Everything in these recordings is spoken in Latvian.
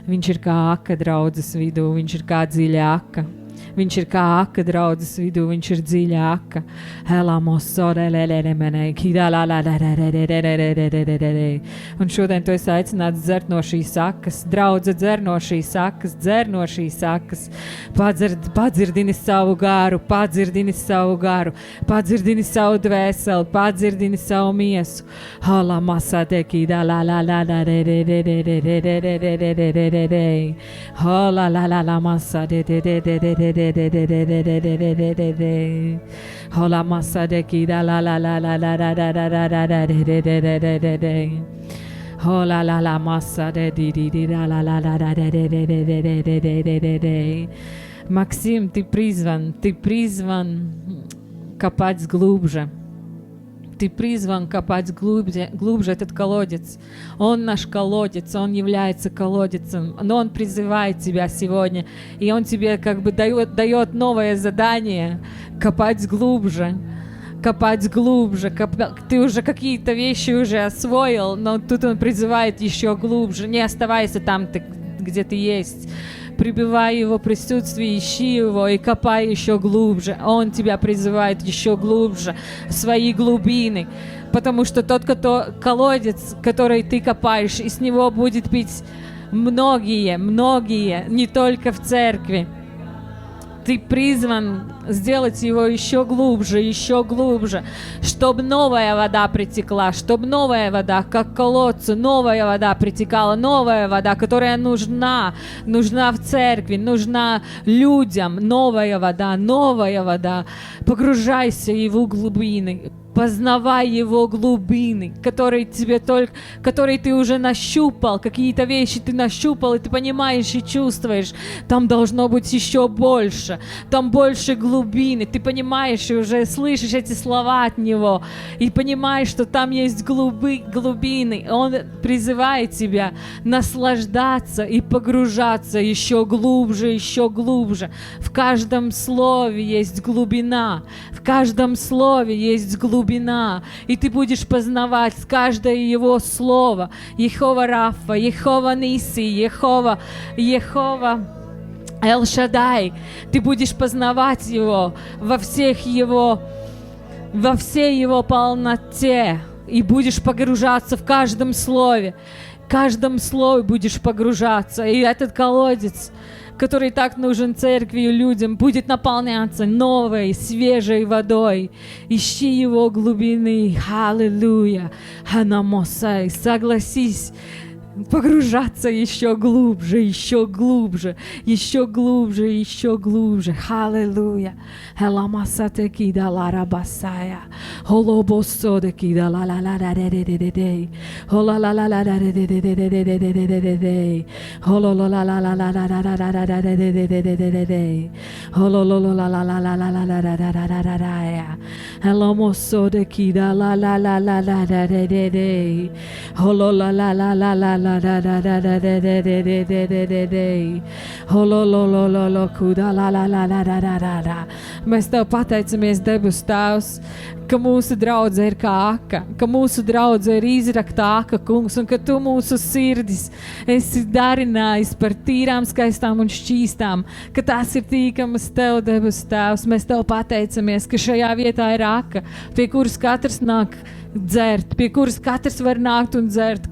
Viņš ir kā aka draudzes vidū, viņš ir kā dziļa aka. Viņš ir kā aka draudzes vidū, viņš ir dziļa aka. Un šodien tu esi aicināts dzert no šīs akas. Draudze dzer no šīs akas, dzer no šīs akas. Padzirdini savu garu, padzirdini savu garu, padzirdini savu dvēseli, padzirdini savu miesu. Hola masa de kida la la la la la la la la la la de hola la la masa de di di di la la la la la de Максим, ты призван копать глубже. Ты призван копать глубже этот колодец. Он наш колодец, он является колодцем, но он призывает тебя сегодня, и он тебе как бы дает новое задание копать глубже. Копать глубже. Ты уже какие-то вещи уже освоил, но тут он призывает еще глубже. Не оставайся там, где ты есть. Пребывай в его присутствии, ищи его и копай еще глубже. Он тебя призывает еще глубже в свои глубины. Потому что тот колодец, который ты копаешь, и с него будет пить многие, не только в церкви. Ты призван сделать его еще глубже, чтобы новая вода притекла, чтобы новая вода, как колодцу, новая вода притекала, новая вода, которая нужна в церкви, нужна людям, новая вода. Погружайся в его глубины. Познавай его глубины, которые ты уже нащупал, какие-то вещи ты нащупал, и ты понимаешь и чувствуешь, там должно быть еще больше, там больше глубины, ты понимаешь и уже слышишь эти слова от него, и понимаешь, что там есть глубины, он призывает тебя наслаждаться и погружаться еще глубже. В каждом слове есть глубина, и ты будешь познавать каждое его слово. Ехова Рафа, Ехова Ниси, Ехова Эл-Шадай. Ты будешь познавать его во всей его полноте, и будешь погружаться в каждом слове будешь погружаться, и этот колодец, который так нужен церкви и людям, будет наполняться новой, свежей водой. Ищи его глубины. Аллилуйя. Ханамосай. Согласись погружаться еще глубже. Аллилуйя. Эламасате кида лара басая. Холобосоде кида ла ла ла ла ре ре ре ре. Хола ла ла ла ла ре ре ре ре ре ре ре ре ре ре. Holo la la la la la la la la la la la de. Holo la la la la la la la la la la la la la. Elomoso de kida la la la la la la de. Holo la la la la la la la la la la de. Holo lo lo lo lo kuda la la la la la la la. Mēs tev pateicamies, debes Tēvs, ka mūsu draudze ir kā aka, ka mūsu draudze ir izrakta aka, kungs, un ka tu mūsu sirdis esi darinājis par tīrām, skaistām un šķīstām, ka tās ir tīkamas tev, debes Tēvs. Mēs tev pateicamies, ka šajā vietā ir aka, pie kuras katrs nāk dzert, pie kuras katrs var nākt un dzert,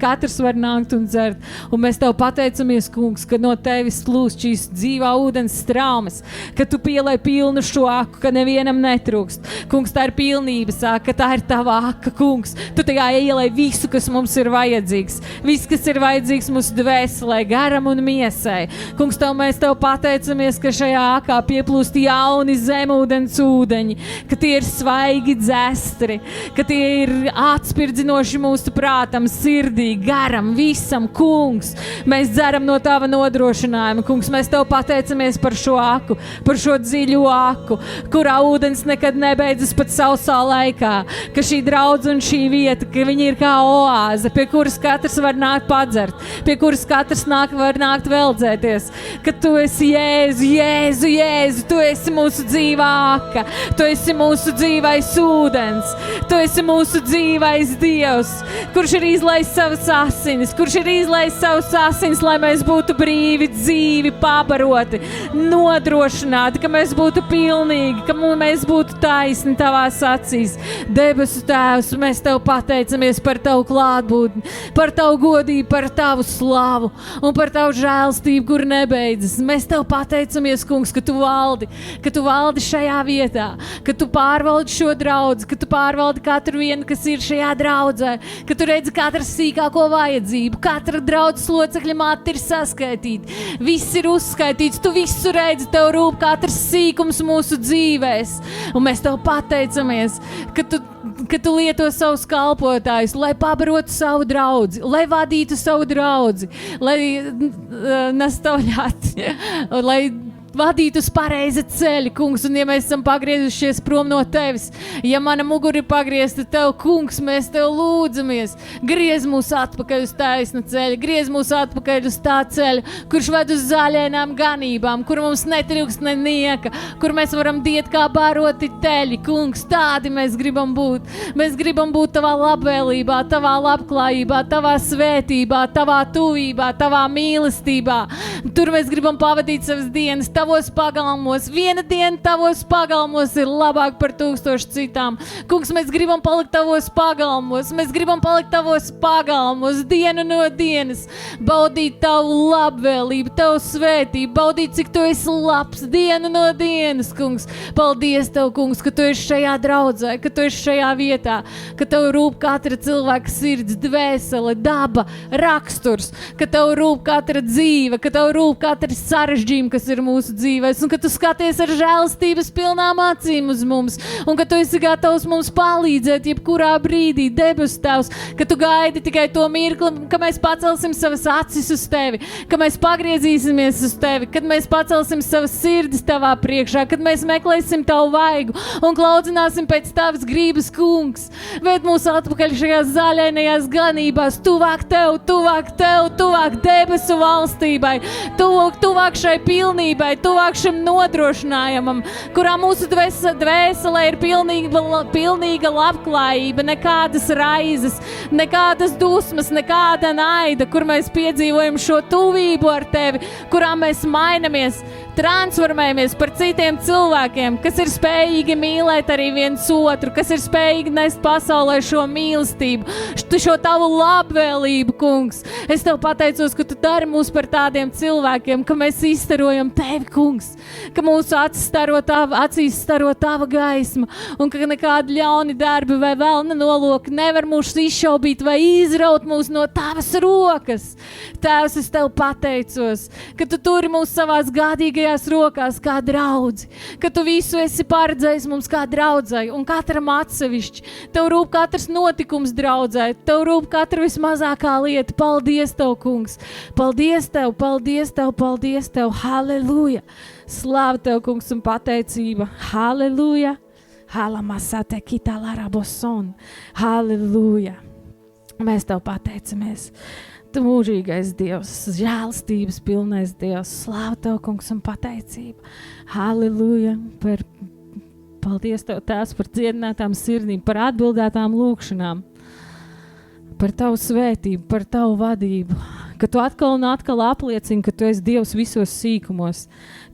un mēs tev pateicamies, kungs, ka no tevis plūst šīs dzīvā ūdens straumes, ka tu pielai pilnu šo aku, ka nevienam netrūkst. Kungs, tā ir pilnība, ka tā ir tava aka, kungs. Tu tajā ielai visu, kas mums ir vajadzīgs, viss, kas ir vajadzīgs mūsu dvēselē, garam un miesai. Kungs, mēs tev pateicamies, ka šajā akā pieplūst jauni zemūdens ūdeņi, ka tie ir svaigi dzestri, ka tie ir atspirdzinoši mūsu prātam, sirdī, garam, visam, kungs. Mēs dzeram no tava nodrošinājuma, kungs. Mēs tev pateicamies par šo aku, par šo dziļo aku, kurā ūdens nekad nebeidzas pat sausā laikā, ka šī draudze un šī vieta, ka viņi ir kā oāze, pie kuras katrs var nākt padzert, pie kuras katrs var nākt veldzēties, ka tu esi Jēzu, Jēzu, Jēzu, tu esi mūsu dzīvā aka, tu esi mūsu dzīvais ūdens, tu esi mūsu dzīvais Dievs, kurš ir izlaists savas asinis, lai mēs būtu brīvi, dzīvi, pabaroti, nodrošināti, ka mēs būtu pilnīgi, ka mēs būtu taisni tavās acīs. Debesu Tēvs, mēs Tev pateicamies par Tavu klātbūtni, par Tavu godību, par Tavu slavu un par Tavu žēlstību, kur nebeidzas. Mēs Tev pateicamies, Kungs, ka Tu valdi šajā vietā, ka Tu pārvaldi šo draudzi, ka Tu pārvaldi katru vienu, kas ir šajā draudzē, ka Tu redzi katru sīkāko vajadzību, katra draudzes locekļa mati ir saskaitīti, viss ir uzskaitīts, Tu visu redzi, Tev rūp katrs sīkums mūsu dzīvēs, un mēs Tev pateicamies, ka tu lieto savus kalpotājus, lai pabarotu savu draudzi, lai vadītu savu draudzi, lai nastavļātu, lai vadīt uz pareiza ceļa, Kungs, un ja mēs esam pagriezušies prom no Tevis, ja mana mugura ir pagriezta Tev, Kungs, mēs Tev lūdzamies, griez mūs atpakaļ uz taisna ceļa, griez mūs atpakaļ uz tā ceļa, kurš ved uz zaļainām ganībām, kur mums netrūkst nenieka, kur mēs varam diet kā baroti teļi, Kungs, tādi mēs gribam būt. Mēs gribam būt Tavā labvēlībā, Tavā labklājībā, Tavā svētībā, Tavā tuvībā, Tavā mīlestībā. Tur mēs gribam pavadīt savas dienas, Tavos pagalmos. Viena diena Tavos pagalmos ir labāk par 1000 citām. Kungs, mēs gribam palikt Tavos pagalmos. Mēs gribam palikt Tavos pagalmos dienu no dienas. Baudīt Tavu labvēlību, Tavu svētību. Baudīt, cik Tu esi labs dienu no dienas, Kungs. Paldies Tev, Kungs, ka Tu esi šajā draudzē, ka Tu esi šajā vietā, ka Tev rūp katra cilvēka sirds, dvēsele, daba, raksturs, ka Tev rūp katra dzīve, ka Tev rūp katra sarežģījuma, kas ir mūsu dzīvēs, un ka Tu skaties ar žēlastības pilnām acīm uz mums, un ka Tu esi gatavs mums palīdzēt jebkurā brīdī, debesu Tēvs, ka Tu gaidi tikai to mirkli, ka mēs pacelsim savas acis uz Tevi, ka mēs pagriezīsimies uz Tevi, kad mēs pacelsim savas sirdis Tavā priekšā, kad mēs meklēsim Tavu vaigu un klaudzināsim pēc Tavas grības, Kungs. Ved mūs atpakaļ šajās zaļainajās ganībās, tuvāk Tev, tuvāk debesu valstībai, tuvāk šai pilnībai, tuvāk šim nodrošinājumam, kurā mūsu dvēselē ir pilnīga labklājība, nekādas raizes, nekādas dusmas, nekāda naida, kur mēs piedzīvojam šo tuvību ar Tevi, kurā mēs mainamies, transformējamies par citiem cilvēkiem, kas ir spējīgi mīlēt arī viens otru, kas ir spējīgi nest pasaulē šo mīlestību, šo Tavu labvēlību, Kungs. Es Tev pateicos, ka Tu dari mūs par tādiem cilvēkiem, ka mēs izstarojam Tevi, Kungs, ka mūsu acīs staro Tava gaisma, un ka nekādi ļauni darbi vai vēlna nolūki nevar mūs izšaubīt vai izraut mūs no Tavas rokas. Tēvs, es Tev pateicos, ka Tu turi mūs savās gādīgajās rokās kā draudzi, ka Tu visu esi paredzējis mums kā draudzai un katram atsevišķi. Tev rūp katrs notikums draudzai, Tev rūp katra vismazākā lieta. Paldies Tev, Kungs! Paldies Tev, paldies Tev, paldies Tev! Halleluja! Slāva Tev, Kungs, un pateicība! Halleluja! Halamasate kita laraboson! Halleluja! Mēs Tev pateicamies! Tu mūžīgais Dievs, žēlstības pilnais Dievs, slāva Tev, Kungs, un pateicība. Halleluja! Paldies Tev, Tēvs, par dziedinātām sirdīm, par atbildētām lūkšanām, par Tavu svētību, par Tavu vadību, ka Tu atkal un atkal apliecini, ka Tu esi Dievs visos sīkumos.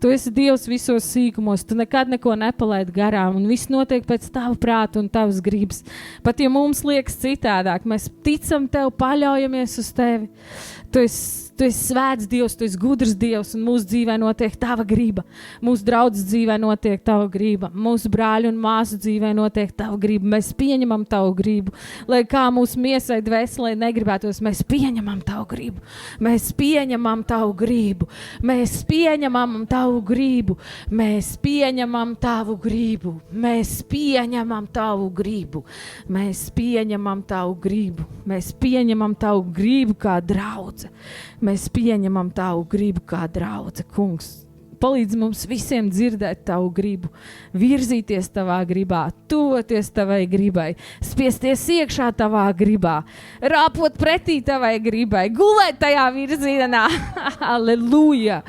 Tu esi Dievs visos sīkumos, Tu nekad neko nepalaid garām, un viss notiek pēc Tava prāta un Tavas gribas. Pat ja mums liekas citādāk, mēs ticam Tev, paļaujamies uz Tevi. Tu esi svēts Dievs, Tu esi gudrs Dievs, un mūsu dzīvē notiek Tava griba. Mūsu draudzes dzīvē notiek Tava griba. Mūsu brāļu un māsu dzīvē notiek Tava griba. Mēs pieņemam Tavu gribu. Lai kā mūsu miesai dvēselē negribētos, mēs pieņemam Tavu gribu. Mēs pieņemam Tavu gribu. Mēs pieņemam Tavu gribu. Mēs pieņemam Tavu gribu. Mēs pieņemam Tavu gribu. Mēs pieņemam Tavu gribu. Mēs pieņemam Tavu gribu kā draudze. Mēs pieņemam Tavu gribu kā draudze, Kungs. palīdzi mums visiem dzirdēt tavu gribu, virzīties tavā gribā, tuvoties tavai gribai, spiesties iekšā tavā gribā, rāpot pretī tavai gribai, gulēt tajā virzienā. Halleluja!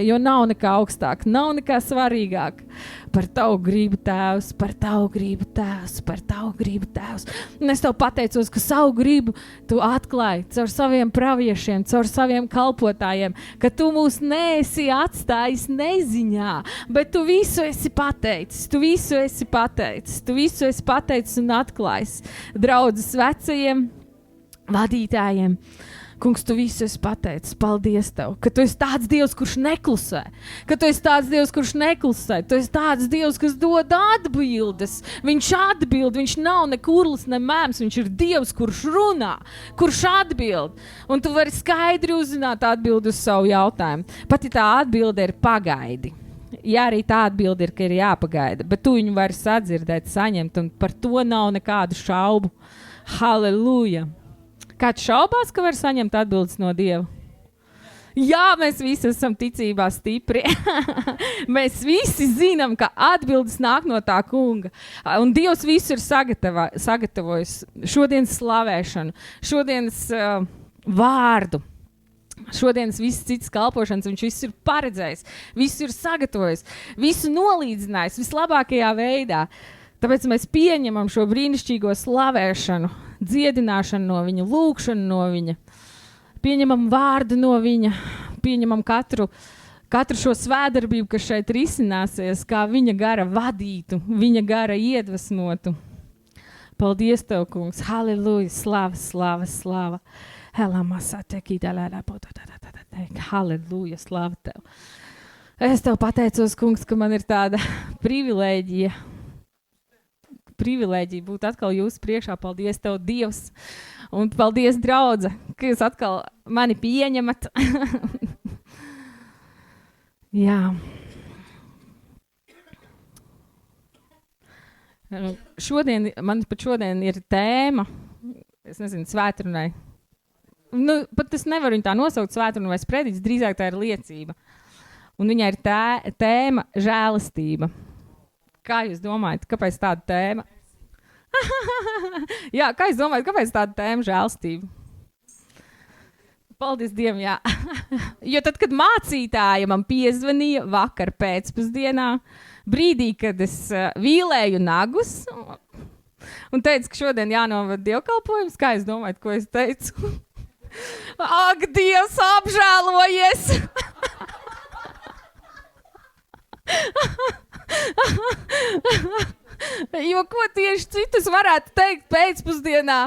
Jo nav nekā augstāk, nav nekā svarīgāk par tavu gribu, Tēvs, par tavu gribu, Tēvs, par tavu gribu, Tēvs. Un es tev pateicos, ka savu gribu tu atklāji caur saviem praviešiem, caur saviem kalpotājiem, ka tu mūs neesi atstājis neziņā, bet tu visu esi pateicis, tu visu esi pateicis un atklājis draudzes vecajiem vadītājiem. Kungs, tu visu esi pateicis. Paldies tev, ka tu esi tāds Dievs, kurš neklusē. Tu esi tāds Dievs, kas dod atbildes. Viņš atbild, viņš nav ne kurls, ne mēms. Viņš ir Dievs, kurš runā, kurš atbild. Un tu vari skaidri uzzināt atbildi uz savu jautājumu. Pat ja tā atbilde ir pagaidi. Ja arī tā atbilde ir, ka ir jāpagaida, bet tu viņu vari sadzirdēt, saņemt, un par to nav nekādu šaubu. Halleluja! Kāds šaubās, ka var saņemt atbildes no Dieva? Jā, mēs visi esam ticībā stipri. Mēs visi zinām, ka atbildes nāk no tā kunga. Un Dievs visu ir sagatavojis. Šodienas slavēšanu, šodienas vārdu, šodienas visas citas kalpošanas, viņš visu ir paredzējis, visu ir sagatavojis, visu nolīdzinājis vislabākajā veidā. Tāpēc mēs pieņemam šo brīnišķīgo slavēšanu, dziedināšanu no viņa, lūkšanu no viņa, pieņemam vārdu no viņa, pieņemam katru šo svētdarbību, kas šeit risināsies, kā viņa gara vadītu, viņa gara iedvesmotu. Paldies tev, kungs! Halleluja! Slava! Halleluja! Slava tev! Es tev pateicos, kungs, ka man ir tāda privilēģija būt atkal jūsu priekšā. Paldies tev, Dievs, un paldies, draudze, ka jūs atkal mani pieņemat. Jā. Man pat šodien ir tēma, es nezinu, svētrunai. Pat es nevaru viņu tā nosaukt svētrunu vai sprediķis, drīzāk tā ir liecība. Un viņai ir tēma žēlastība. Kā jūs domājat, kāpēc tāda tēma? Jā, kā jūs domājat, kāpēc tāda tēma žēlastība? Paldies Dievam, jā. Jo tad, kad mācītāja man piezvanīja vakar pēcpusdienā, brīdī, kad es vīlēju nagus, un teica, ka šodien jānovad dievkalpojums, kā jūs domājat, ko es teicu? Ak, Dievs, apžēlojies! Jo ko tieši citus varētu teikt pēcpusdienā,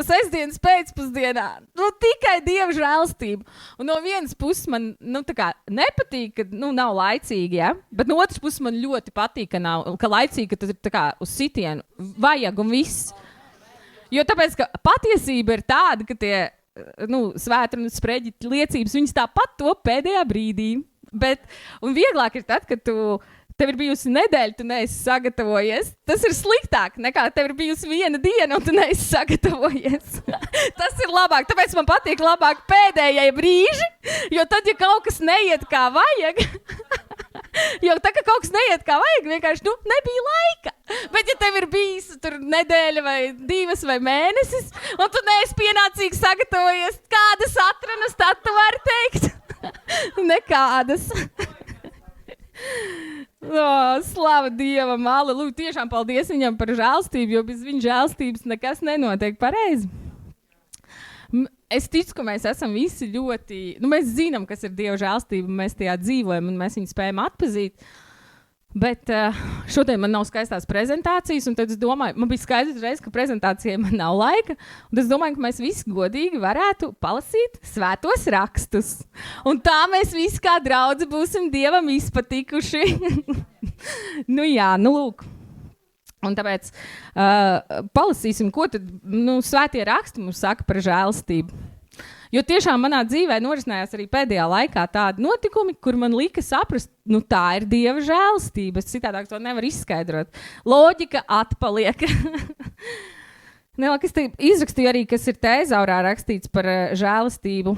sestdienas pēcpusdienā? Tikai Dieva žēlastība. Un no vienas puses man tā kā nepatīk, ka nav laicīgi, ja? Bet no otras puses man ļoti patīk, ka laicīgi, ka tas ir tā kā uz sitienu vajag un viss. Jo tāpēc, ka patiesība ir tāda, ka tie svētrunas spreģiķi liecības, viņas tāpat to pēdējā brīdī. Un vieglāk ir tad, kad tev ir bijusi nedēļa, tu neesi sagatavojies. Tas ir sliktāk nekā tev ir bijusi viena diena, un tu neesi sagatavojies. Tas ir labāk, tāpēc man patīk labāk pēdējie brīži, jo tad, ja kaut kas neiet kā vajag, vienkārši nebija laika. Bet ja tev ir bijis tur nedēļa vai 2 vai mēnesis, un tu neesi pienācīgi sagatavojies, kādas atrunas tad tu vari teikt? Nekādas. Slava Dievam, halleluja. Tiešām paldies viņam par žēlstību, jo bez viņa žēlstības nekas nenotiek pareizi. Es ticu, ka mēs esam visi ļoti, mēs zinām, kas ir Dieva žēlstība, mēs tajā dzīvojam un mēs viņu spējam atpazīt. Bet šodien man nav skaistās prezentācijas, un tad es domāju, man bija skaidrs reiz, ka prezentācijai man nav laika, un es domāju, ka mēs visi godīgi varētu palasīt svētos rakstus. Un tā mēs visi kā draudzi būsim Dievam izpatikuši. Lūk. Un tāpēc palasīsim, ko tad svētie raksti mums saka par žēlastību. Jo tiešām manā dzīvē norisinājās arī pēdējā laikā tādi notikumi, kur man lika saprast, tā ir Dieva žēlastība. Citādāk to nevar izskaidrot. Loģika atpaliek. Es te izrakstīju arī, kas ir Tēzaurā rakstīts par žēlastību.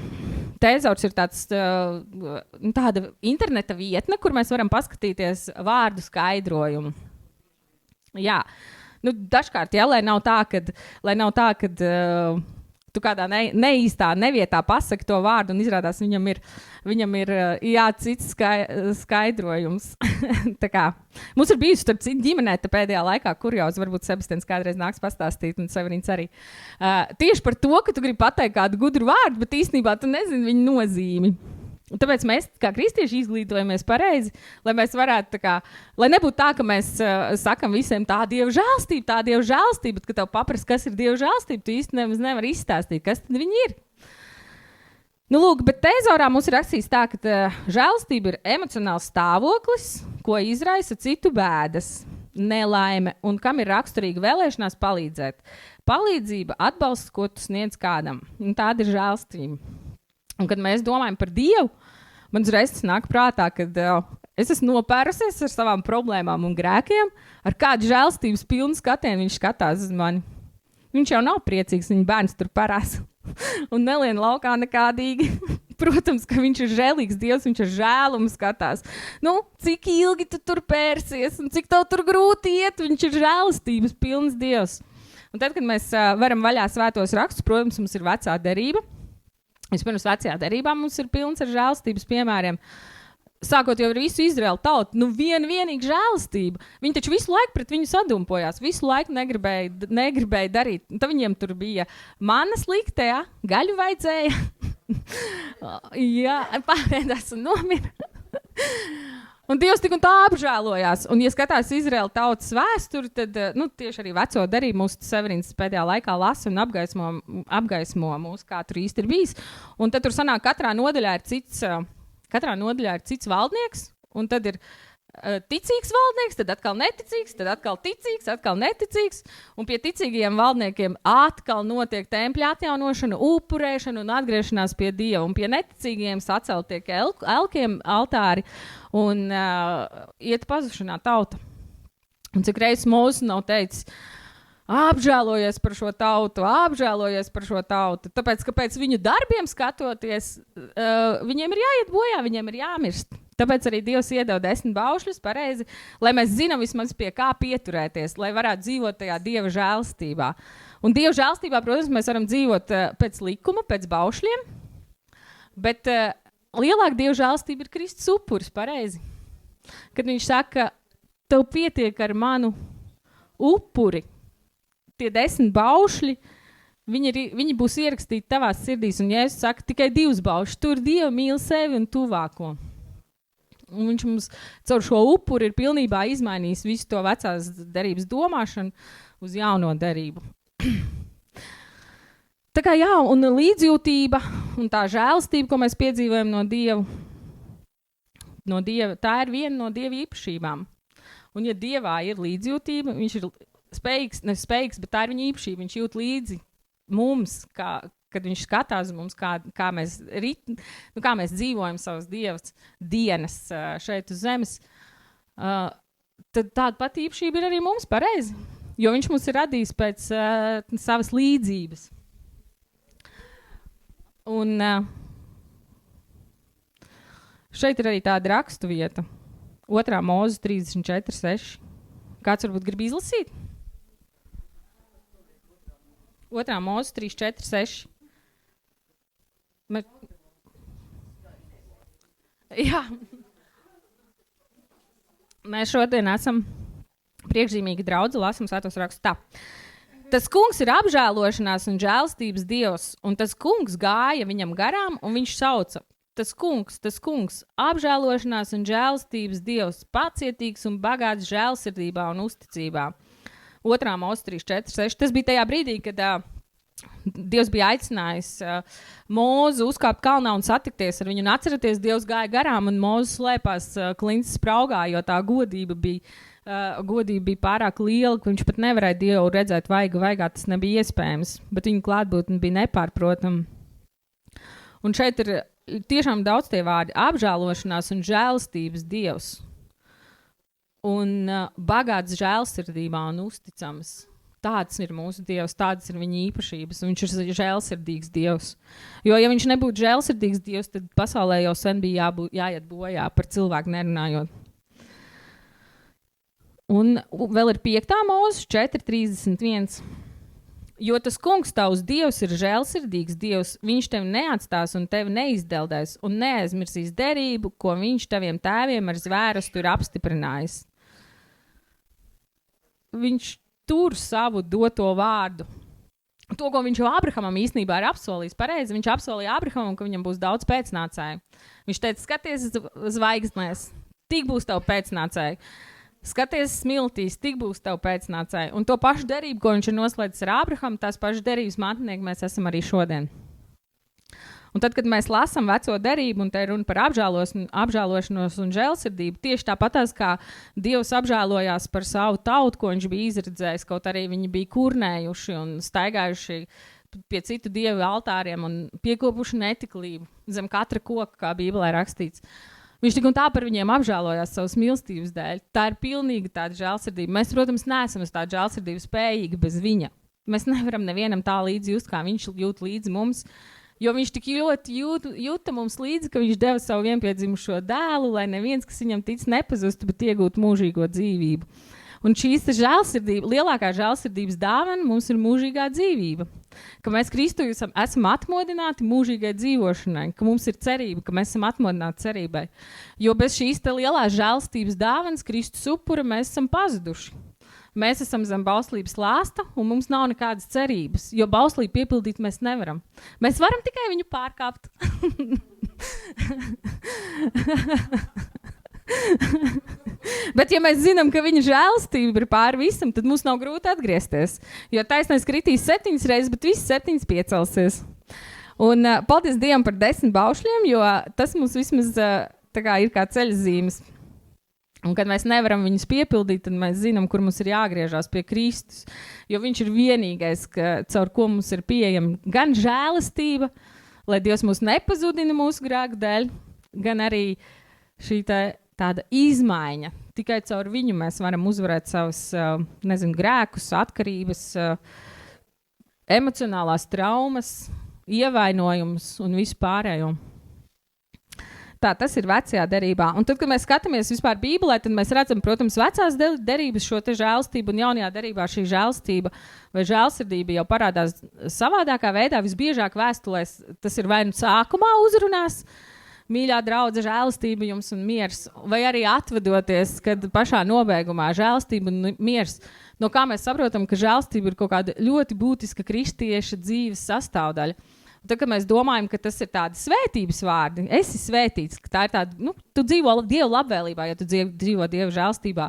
Tēzaurs ir tāda interneta vietne, kur mēs varam paskatīties vārdu skaidrojumu. Jā. Dažkārt, lai nav tā, kad tu kādā neīstā nevietā pasaki to vārdu un izrādās viņam ir cits skaidrojums. Tā kā mums ir bijusi starp citu ģimenē pēdējā laikā, kur jau varbūt Sebastians kādreiz nāks pastāstīt, un Severīns arī. Tieši par to, ka tu gribi pateikt kādu gudru vārdu, bet īstenībā tu nezini viņu nozīmi. Un tāpēc mēs, kā kristieši, izglītojamies pareizi, lai mēs varētu, lai nebūtu tā, ka mēs sakam visiem tā Dieva žēlstība, bet, kad tev paprast, kas ir Dieva žēlstība, tu īsti nevar izstāstīt, kas tad viņi ir. Lūk, bet Tēzaurā mums ir rakstīts tā, ka žēlstība ir emocionāls stāvoklis, ko izraisa citu bēdas, nelaime un kam ir raksturīga vēlēšanās palīdzēt. Palīdzība, atbalsts, ko tu sniedz kādam. Un tāda ir žēlstība. Un, kad mēs domājam par Dievu, man uzreiz nāk prātā, kad es esmu nopērusies ar savām problēmām un grēkiem, ar kādu žēlstības pilnu skatienu viņš skatās uz mani. Viņš jau nav priecīgs, viņa bērns tur parās un nelien laukā nekādīgi. Protams, ka viņš ir žēlīgs Dievs, viņš ar žēlumu skatās. Cik ilgi tu tur pērsies un cik tev tur grūti iet, viņš ir žēlstības pilns Dievs. Un tad, kad mēs varam vaļā svētos rakstus, protams, mums ir vecā derība. Vispirms vecajā derībā mums ir pilns ar žēlstības piemēriem. Sākot jau ar visu Izraēlu tautu, vienīgi žēlastība. Viņi taču visu laiku pret viņu sadumpojās, visu laiku negribēja darīt. Un tad viņiem tur bija manas likte, gaļu vajadzēja. Jā, pārēdās un nomira. Un Dievs tik un tā apžēlojās. Un, ja skatās Izraēla tautas vēsturi, tad tieši arī veco derību mūsu Severīns pēdējā laikā lasa un apgaismo mūs, kā tur īsti ir bijis. Un tad tur sanāk, katrā nodaļā ir cits valdnieks, un tad ir ticīgs valdnieks, tad atkal neticīgs, tad atkal ticīgs, atkal neticīgs. Un pie ticīgajiem valdniekiem atkal notiek tempļa atjaunošana, upurēšana un atgriešanās pie Dieva. Un pie neticīgajiem sacelt tiek elkiem altāri un iet pazušanā tauta. Un cik reizes Mūzes nav teicis, apžēlojies par šo tautu, tāpēc, ka pēc viņu darbiem skatoties, viņiem ir jāiet bojā, viņiem ir jāmirst. Tāpēc arī Dievs iedeva 10 baušļus pareizi, lai mēs zinām vismaz pie kā pieturēties, lai varētu dzīvot tajā Dieva žēlstībā. Un Dieva žēlstībā, protams, mēs varam dzīvot pēc likuma, pēc baušļiem, bet lielāka Dieva žēlstība ir Kristus upuris, pareizi. Kad viņš saka, tev pietiek ar manu upuri, tie 10 baušļi, viņi būs ierakstīti tavās sirdīs, un Jēzus saka, tikai 2 baušļi, tur Dievu mīl sevi un tuvāko. Un viņš mums caur šo upuri ir pilnībā izmainījis visu to vecās derības domāšanu uz jauno derību. Tā kā un līdzjūtība un tā žēlastība, ko mēs piedzīvojam no Dieva, tā ir viena no Dieva īpašībām. Un ja Dievā ir līdzjūtība, viņš ir spējīgs, bet tā ir viņa īpašība, viņš jūt līdzi mums, kad viņš skatās uz mums, kā mēs dzīvojam savas dienas šeit uz zemes, tad tāda pati īpašība ir arī mums pareizi, jo viņš mums ir radījis pēc savas līdzības. Un šeit ir arī tāda rakstu vieta, 2. Mūzes 34:6. Kāds varbūt grib izlasīt? 2. Mūzes 34:6. Jā. Mēs šodien esam priekšzīmīgi draudzi, lasam svētos rakstus tā. Tas kungs ir apžēlošanās un žēlstības Dievs, un tas kungs gāja viņam garām, un viņš sauca. Tas kungs, apžēlošanās un žēlstības Dievs, pacietīgs un bagāts žēlsirdībā un uzticībā. 2. Mūzes 34:6. Tas bija tajā brīdī, kad Dievs bija aicinājis Mūzu uzkāpt kalnā un satikties ar viņu. Un atceraties, Dievs gāja garām un Mūzes slēpās klinces spraugā, jo tā godība bija pārāk liela, ka viņš pat nevarēja Dievu redzēt vaigā, tas nebija iespējams, bet viņa klātbūtne bija nepārprotama. Un šeit ir tiešām daudz tie vārdi - apžēlošanās un žēlstības Dievs. Un bagāts žēlsirdībā un uzticams. tāds ir mūsu Dievs, tādas ir viņa īpašības, un viņš ir žēlsirdīgs Dievs. Jo, ja viņš nebūtu žēlsirdīgs Dievs, tad pasaulē jau sen bija jāiet bojā, par cilvēku nerunājot. Un vēl ir 5. mūzes 4:31. Jo tas kungs tavs Dievs ir žēlsirdīgs Dievs, viņš tevi neatstās un tevi neizdeldēs un neaizmirsīs derību, ko viņš taviem tēviem ar zvērestu ir apstiprinājis. Viņš tur savu doto vārdu. To, ko viņš jau Abrahamam īstenībā ir apsolījis pareizi, viņš apsolīja Abrahamam, ka viņam būs daudz pēcnācēju. Viņš teica, skaties zvaigznēs, tik būs tavu pēcnācēju. Skaties smiltīs, tik būs tavu pēcnācēju. Un to pašu derību, ko viņš ir noslēdzis ar Abrahamu, tās pašas derības mantinieki mēs esam arī šodien. Un tad, kad mēs lasām veco derību, un te ir runa par apžēlošanos un žēlsirdību, tieši tāpatās, kā Dievs apžēlojās par savu tautu, ko viņš bija izredzējis, kaut arī viņi bija kurnējuši un staigājuši pie citu dievu altāriem un piekopuši netiklību zem katra koka, kā Bībelē rakstīts. Viņš tik un tā par viņiem apžēlojās savas mīlestības dēļ. Tā ir pilnīga tāda žēlsirdība. Mēs, protams, neesam uz tādu žēlsirdību spējīgi bez viņa. Mēs nevaram nevienam tā līdzi just, kā viņš jūt līdzi mums. Jo viņš tik ļoti jūta mums līdzi, ka viņš deva savu vienpiedzimušo dēlu, lai neviens, kas viņam tic, nepazustu, bet iegūtu mūžīgo dzīvību. Un šīs žēlsirdība, lielākā žēlsirdības dāvana mums ir mūžīgā dzīvība. Ka mēs Kristu esam atmodināti mūžīgai dzīvošanai, ka mums ir cerība, ka mēs esam atmodināti cerībai. Jo bez šīs lielās žēlstības dāvanas Kristus upura mēs esam pazuduši. Mēs esam zem bauslības lāsta, un mums nav nekādas cerības, jo bauslību piepildīt mēs nevaram. Mēs varam tikai viņu pārkāpt. Bet, ja mēs zinām, ka viņa žēlastība ir pāri visam, tad mums nav grūti atgriezties. Jo taisnais kritīs 7 reizes, bet viss 7 piecelsies. Un paldies Dievam par 10 baušļiem, jo tas mums vismaz tā kā ir kā ceļzīmes. Un, kad mēs nevaram viņus piepildīt, tad mēs zinām, kur mums ir jāgriežās pie Kristus. Jo viņš ir vienīgais, caur ko mums ir pieejama gan žēlastība, lai Dievs mūs nepazudina mūsu grēku dēļ, gan arī šī tāda izmaiņa. Tikai caur viņu mēs varam uzvarēt savus, grēkus, atkarības, emocionālās traumas, ievainojumus un visu pārējo. Tā, tas ir vecajā derībā. Un tad, kad mēs skatāmies vispār Bībelē, tad mēs redzam, protams, vecās derības šo te žēlstību, un jaunajā derībā šī žēlstība vai žēlsirdība jau parādās savādākā veidā. Visbiežāk vēstulēs tas ir vai nu sākumā uzrunās, mīļā draudze, žēlastība jums un miers, vai arī atvadoties, kad pašā nobeigumā žēlastība un miers. No kā mēs saprotam, ka žēlastība ir kaut kāda ļoti būtiska kristieša dzīves sastāvdaļa. Tad, kad mēs domājam, ka tas ir tādi svētības vārdi, esi svētīts, ka tā ir tāda, tu dzīvo Dievu labvēlībā, ja tu dzīvo Dievu žēlstībā.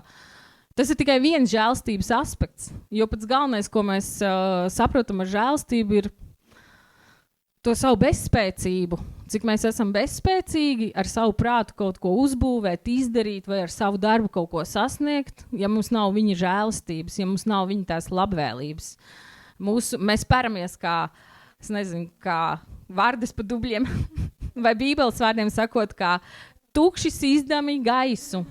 Tas ir tikai viens žēlstības aspekts, jo pats galvenais, ko mēs saprotam ar žēlstību, ir to savu bezspēcību. Cik mēs esam bezspēcīgi ar savu prātu kaut ko uzbūvēt, izdarīt vai ar savu darbu kaut ko sasniegt, ja mums nav viņa žēlstības, ja mums nav viņa tās labvēlības. Mēs peramies kā vārdas pa dubļiem, vai Bībeles vārdiem sakot, kā tukši izdami gaisu,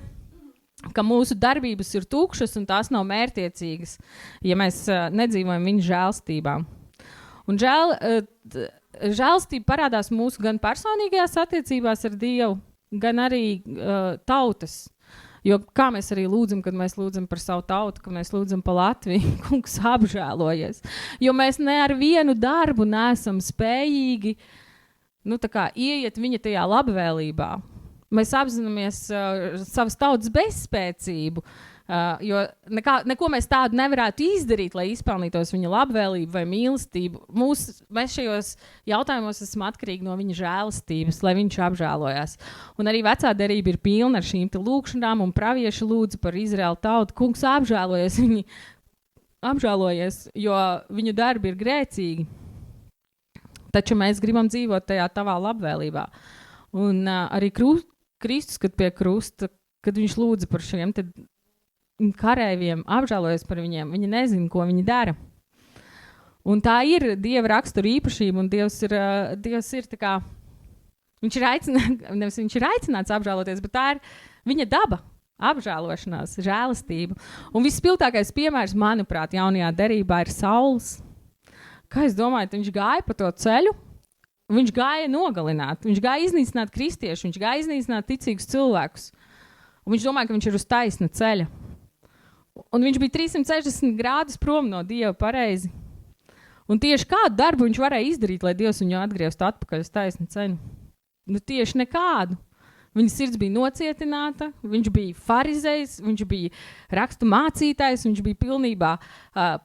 ka mūsu darbības ir tukšas un tās nav mērtiecīgas, ja mēs nedzīvojam viņa žēlstībā. Un žēlstība parādās mūsu gan personīgajās attiecībās ar Dievu, gan arī tautas. Jo kā mēs arī lūdzam, kad mēs lūdzam par savu tautu, kad mēs lūdzam par Latviju, kungs apžēlojies. Jo mēs ne ar vienu darbu neesam spējīgi ieiet viņa tajā labvēlībā. Mēs apzināmies savas tautas bezspēcību, jo neko mēs tādu nevarētu izdarīt, lai izpelnītos viņa labvēlību vai mīlestību. Mēs šajos jautājumos esam atkarīgi no viņa žēlastības, lai viņš apžēlojās. Un arī vecā derība ir pilna ar šīm lūkšanām, un pravieši lūdza par Izraēlu tautu. Kungs apžēlojies, viņi apžēlojies, jo viņu darbi ir grēcīgi. Taču mēs gribam dzīvot tajā tavā labvēlībā. Un arī Kristus, kad pie krusta, kad viņš lūdza par šiem karēviem, apžēlojas par viņiem, viņi nezina, ko viņi dara. Un tā ir Dieva rakstura īpašība, un Dievs ir tā kā, viņš ir aicināts apžēloties, bet tā ir viņa daba apžēlošanās, žēlastība. Un vispilgtākais piemērs, manuprāt, jaunajā derībā ir Sauls. Kā es domāju, viņš gāja pa to ceļu, viņš gāja nogalināt, viņš gāja iznīcināt kristiešu, viņš gāja iznīcināt ticīgus cilvēkus. Un viņš domāja, ka viņš ir uz taisna ceļa. Un viņš bija 360 grādus prom no Dieva pareizi. Un tieši kādu darbu viņš varēja izdarīt, lai Dievs viņu atgrieztu atpakaļ uz taisnu ceļu? Nu, tieši nekādu. Viņa sirds bija nocietināta, viņš bija farizejs, viņš bija rakstu mācītājs, viņš bija pilnībā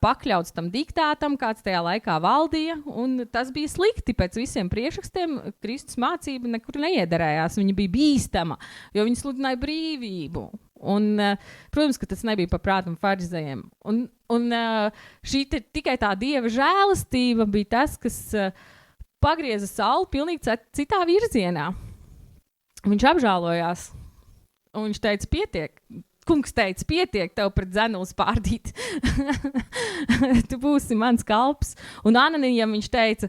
pakļauts tam diktātam, kāds tajā laikā valdīja, un tas bija slikti pēc visiem priekšrakstiem. Kristus mācība nekur neiederējās, viņa bija bīstama, jo viņa sludināja brīvību. Un, protams, ka tas nebija par prātam farizejiem. Un šī tikai tā Dieva žēlastība bija tas, kas pagrieza Saulu pilnīgi citā virzienā. Viņš apžēlojās, un viņš teica, pietiek. Kungs teica, pietiek tev pret dzenulis pārdīt. Tu būsi mans kalps. Un Ananijam viņš teica,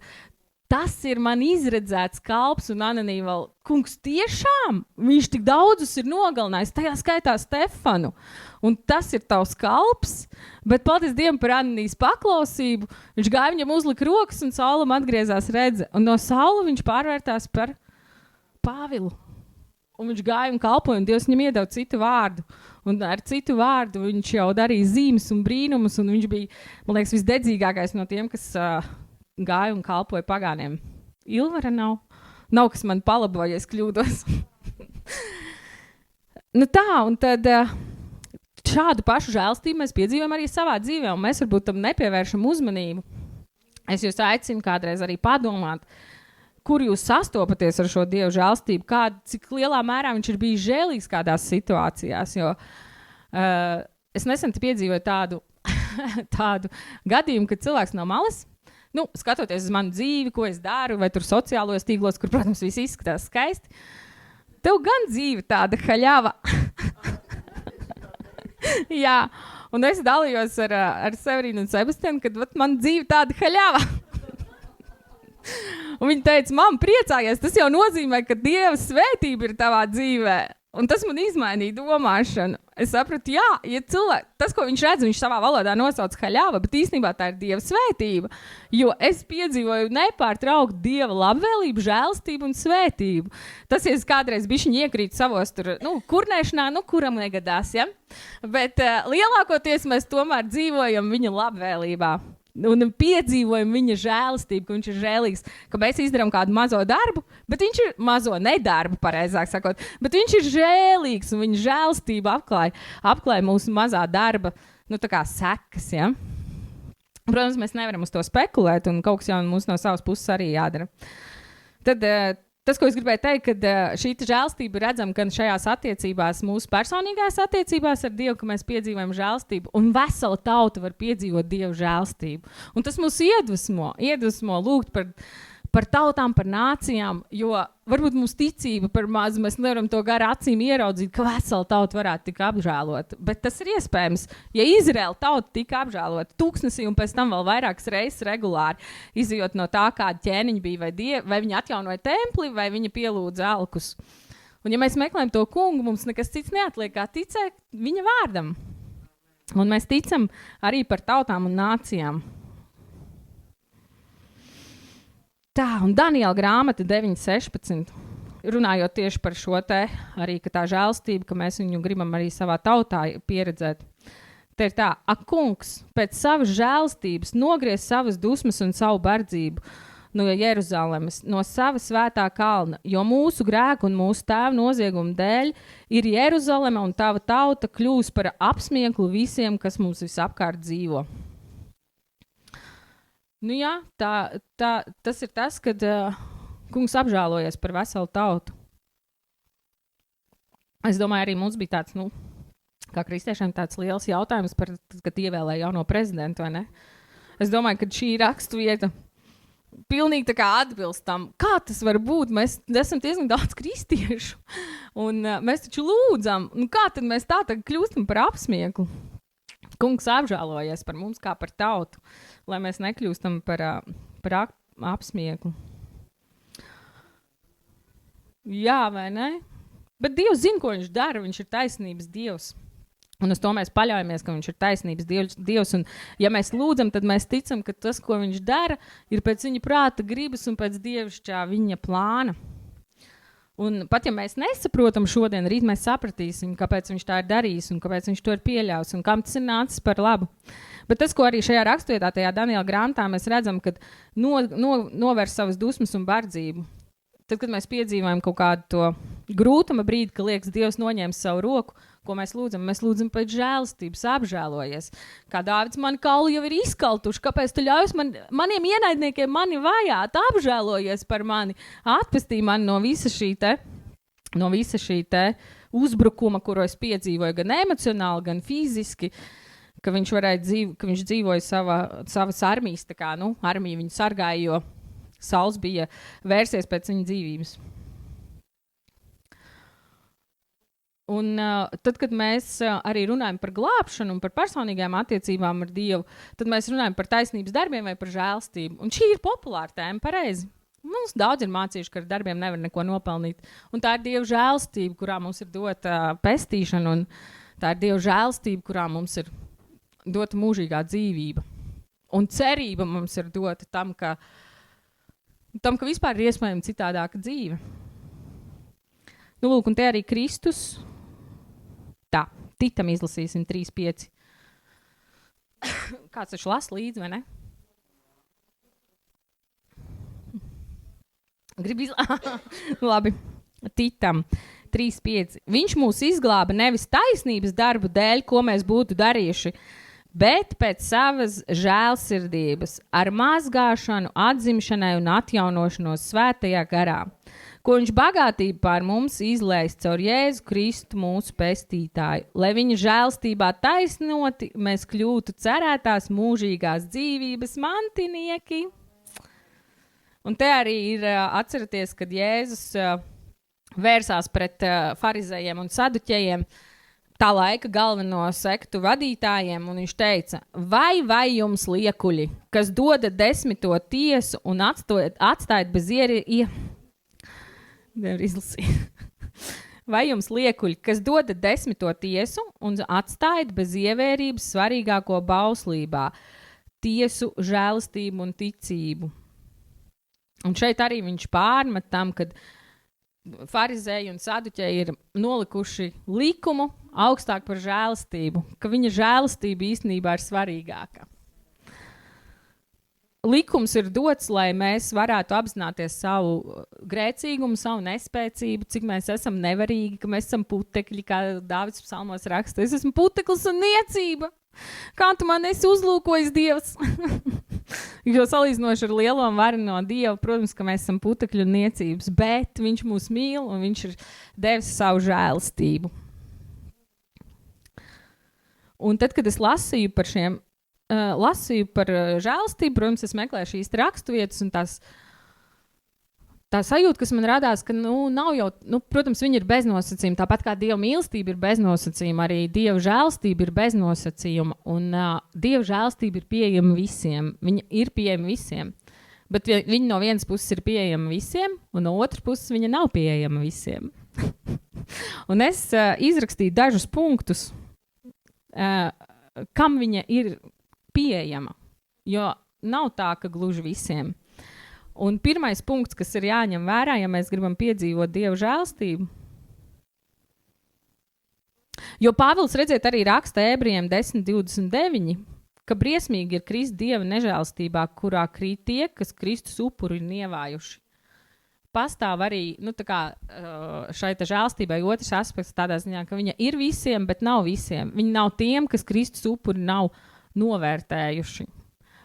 tas ir man izredzēts kalps, un Ananija vēl, kungs, tiešām? Viņš tik daudzus ir nogalinājis, tajā skaitā Stefanu. Un tas ir tavs kalps, bet paldies Dievam par Ananijas paklausību. Viņš gāja viņam uzlika rokas, un Saulam atgriezās redze. Un no Saula viņš pārvērtās par Pāvilu. Un viņš gāja un kalpoja, un Dievs viņam iedeva citu vārdu. Un ar citu vārdu viņš jau darīja zīmes un brīnumus, un viņš bija, man liekas, visdedzīgākais no tiem, kas gāja un kalpoja pagāniem. Ilvara nav, kas man palaboja, ja es kļūdos. Nu tā, un tad šādu pašu žēlstību mēs piedzīvojam arī savā dzīvē, un mēs varbūt tam nepievēršam uzmanību. Es jūs aicinu kādreiz arī padomāt, kur jūs sastopaties ar šo Dievu žēlstību, cik lielā mērā viņš ir bijis žēlīgs kādās situācijās, jo es nesen piedzīvoju tādu gadījumu, kad cilvēks no malas, skatoties uz manu dzīvi, ko es daru, vai tur sociālajos tīklos, kur, protams, viss izskatās skaisti, tev gan dzīve tāda haļava. Jā, un es dalījos ar Severīnu un Sebastianu, kad man dzīve tāda haļava. Un viņa teica, mamma, priecājies, tas jau nozīmē, ka Dieva svētība ir tavā dzīvē. Un tas man izmainīja domāšanu. Es sapratu, jā, ja tas, ko viņš redz, viņš savā valodā nosauc haļava, bet īstenībā tā ir Dieva svētība. Jo es piedzīvoju nepārtrauktu Dieva labvēlību, žēlastību un svētību. Tas, ja es kādreiz bišķiņ iekrīt savos tur, kurnēšanā, kuram negadās, ja? Bet lielākoties mēs tomēr dzīvojam viņa labvēlībā. Un piedzīvojam viņa žēlastību, ka viņš ir žēlīgs, ka mēs izdarām kādu mazo darbu, bet viņš ir mazo nedarbu, pareizāk sakot, bet viņš ir žēlīgs un viņa žēlastība apklāja mūsu mazā darba, tā kā sekas, ja. Protams, mēs nevaram uz to spekulēt, un kaut kas jau mums no savas puses arī jādara. Tad tas, ko es gribēju teikt, kad šī žēlastība redzam gan šajās attiecībās, mūsu personīgās attiecībās ar Dievu, ka mēs piedzīvojam žēlastību, un vesela tauta var piedzīvot Dievu žēlastību. Un tas mūs iedvesmo lūgt par tautām, par nācijām, jo varbūt mums ticība par mazu, mēs nevaram to gar acīm ieraudzīt, ka vesela tauta varētu tik apžēlot. Bet tas ir iespējams, ja Izraēla tauta tika apžēlot tūkstnesī un pēc tam vēl vairākas reizes regulāri, izjot no tā, kāda ķēniņa bija, vai viņa atjaunoja templi, vai viņa pielūdza alkus. Un ja mēs meklējam to kungu, mums nekas cits neatliek, kā ticēt viņa vārdam. Un mēs ticam arī par tautām un nācijām. Tā, un Daniela grāmata 9.16, runājot tieši par šo te, arī ka tā žēlstība, ka mēs viņu gribam arī savā tautā pieredzēt. Te ir tā, ak kungs, pēc savas žēlstības nogriez savas dusmas un savu bardzību no Jeruzalemes, no sava svētā kalna, jo mūsu grēku un mūsu tēvu noziegumu dēļ ir Jeruzaleme un tava tauta kļūs par apsmieklu visiem, kas mums visapkārt dzīvo. Jā, tas ir tas, kad kungs apžēlojies par veselu tautu. Es domāju, arī mums bija tāds, kā kristiešiem tāds liels jautājums par, kad ievēlēja jauno prezidentu, vai ne? Es domāju, ka šī rakstvieta pilnīgi tā kā atbilst tam, kā tas var būt. Mēs esam diezgan daudz kristiešu, un mēs taču lūdzam, kā tad mēs tā kļūstam par apsmieklu? Kungs apžēlojies par mums kā par tautu, lai mēs nekļūstam par apsmieklu. Jā, vai ne? Bet Dievs zina, ko viņš dara, viņš ir taisnības Dievs. Un uz to mēs paļaujamies, ka viņš ir taisnības Dievs. Un ja mēs lūdzam, tad mēs ticam, ka tas, ko viņš dara, ir pēc viņa prāta gribas un pēc dievišķā viņa plāna. Un pat ja mēs nesaprotam šodien, rīt mēs sapratīsim, kāpēc viņš tā ir darījis un kāpēc viņš to ir pieļaus un kam tas ir nācis par labu. Bet tas, ko arī šajā rakstvietā, tajā Daniela grāmatā, mēs redzam, kad novērš savas dusmas un bardzību. Tad, kad mēs piedzīvojam kaut kādu to grūtuma brīdi, ka liekas, Dievs noņēma savu roku, ko mēs lūdzam? Mēs lūdzam pēc žēlastības, apžēlojies. Kā Dāvids, man kauli jau ir izkaltuši, kāpēc tu ļaujas maniem ienaidniekiem mani vajāt, apžēlojies par mani, atpestī mani no visa šī te uzbrukuma, kuru es piedzīvoju gan emocionāli, gan fiziski, ka viņš dzīvoja savas armijas, tā kā, armija viņu sargāja, jo Sauls bija vērsies pēc viņa dzīvības. Un tad, kad mēs arī runājam par glābšanu un par personīgajām attiecībām ar Dievu, tad mēs runājam par taisnības darbiem vai par žēlstību. Un šī ir populāra tēma, pareizi. Mums daudz ir mācījuši, ka ar darbiem nevar neko nopelnīt. Un tā ir Dieva žēlstība, kurā mums ir dota pestīšana, un tā ir Dieva žēlstība, kurā mums ir dota mūžīgā dzīvība. Un cerība mums ir dota tam, ka vispār ir iespējama citādāka dzīve. Lūk, un te arī Kristus. Tā, Titam izlasīsim 3.5. Kāds taču las līdzi, vai ne? Labi, Titam 3.5. Viņš mūs izglāba nevis taisnības darbu dēļ, ko mēs būtu darījuši, bet pēc savas žēlsirdības, ar mazgāšanu, atzimšanai un atjaunošanos svētajā garā, ko viņš bagātību pār mums izlēs caur Jēzu Kristu mūsu pestītāju, lai viņa žēlstībā taisnoti mēs kļūtu cerētās mūžīgās dzīvības mantinieki. Un te arī ir atceraties, kad Jēzus vērsās pret farizējiem un saduķējiem, tā laika galveno sektu vadītājiem, un viņš teica, vai jums liekuļi, kas doda 10. tiesu un atstājat bez Vai jums liekuļi, kas doda 10. tiesu un atstājat bez ievērības svarīgāko bauslībā, tiesu, žēlastību un ticību. Un šeit arī viņš pārmet tam, kad farizēji un saduķēji ir nolikuši likumu augstāk par žēlastību, ka viņa žēlastība īstenībā ir svarīgāka. Likums ir dots, lai mēs varētu apzināties savu grēcīgumu, savu nespēcību, cik mēs esam nevarīgi, ka mēs esam putekļi, kā Dāvids psalmos raksta. Es esmu puteklis un niecība. Kā tu man esi uzlūkojis, Dievs? Jo salīdzinoši ar lielo varu no Dieva, protams, ka mēs esam putekļi un niecības, bet viņš mūs mīl un viņš ir devis savu žēlastību. Un tad, kad es lasīju par žēlastību, protams, es meklēju šīs raksturvietas un tā sajūta, kas man radās, ka nav jau, protams, viņi ir bez nosacījuma, tāpat kā Dieva mīlestība ir bez nosacījuma, arī Dieva žēlastība ir bez nosacījuma, un Dieva žēlastība ir pieejama visiem, viņa ir pieejama visiem, bet viņa no vienas puses ir pieejama visiem, un no otras puses viņa nav pieejama visiem. Un es izrakstīju dažus punktus, kam viņa ir pieejama, jo nav tā, ka gluži visiem. Un pirmais punkts, kas ir jāņem vērā, ja mēs gribam piedzīvot Dieva žēlstību. Jo Pāvils, redziet, arī raksta Ebrejiem 10.29, ka briesmīgi ir krist Dieva nežēlstībā, kurā krīt tie, kas Kristus upuri ir nievājuši. Pastāv arī šai žēlstībai otrs aspekts tādā ziņā, ka viņa ir visiem, bet nav visiem. Viņa nav tiem, kas Kristus upuri nav novērtējuši.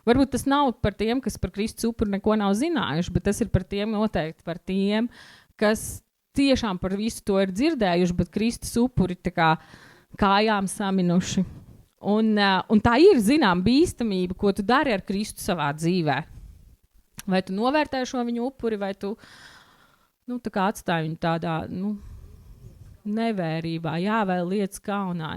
Varbūt tas nav par tiem, kas par Kristus upuri neko nav zinājuši, bet tas ir par tiem noteikti, par tiem, kas tiešām par visu to ir dzirdējuši, bet Kristus upuri tā kā kājām saminuši. Un tā ir, zinām, bīstamība, ko tu dari ar Kristu savā dzīvē. Vai tu novērtē šo viņu upuri, vai tu tā kā atstāji viņu tādā nevērībā, vai lietas kaunā,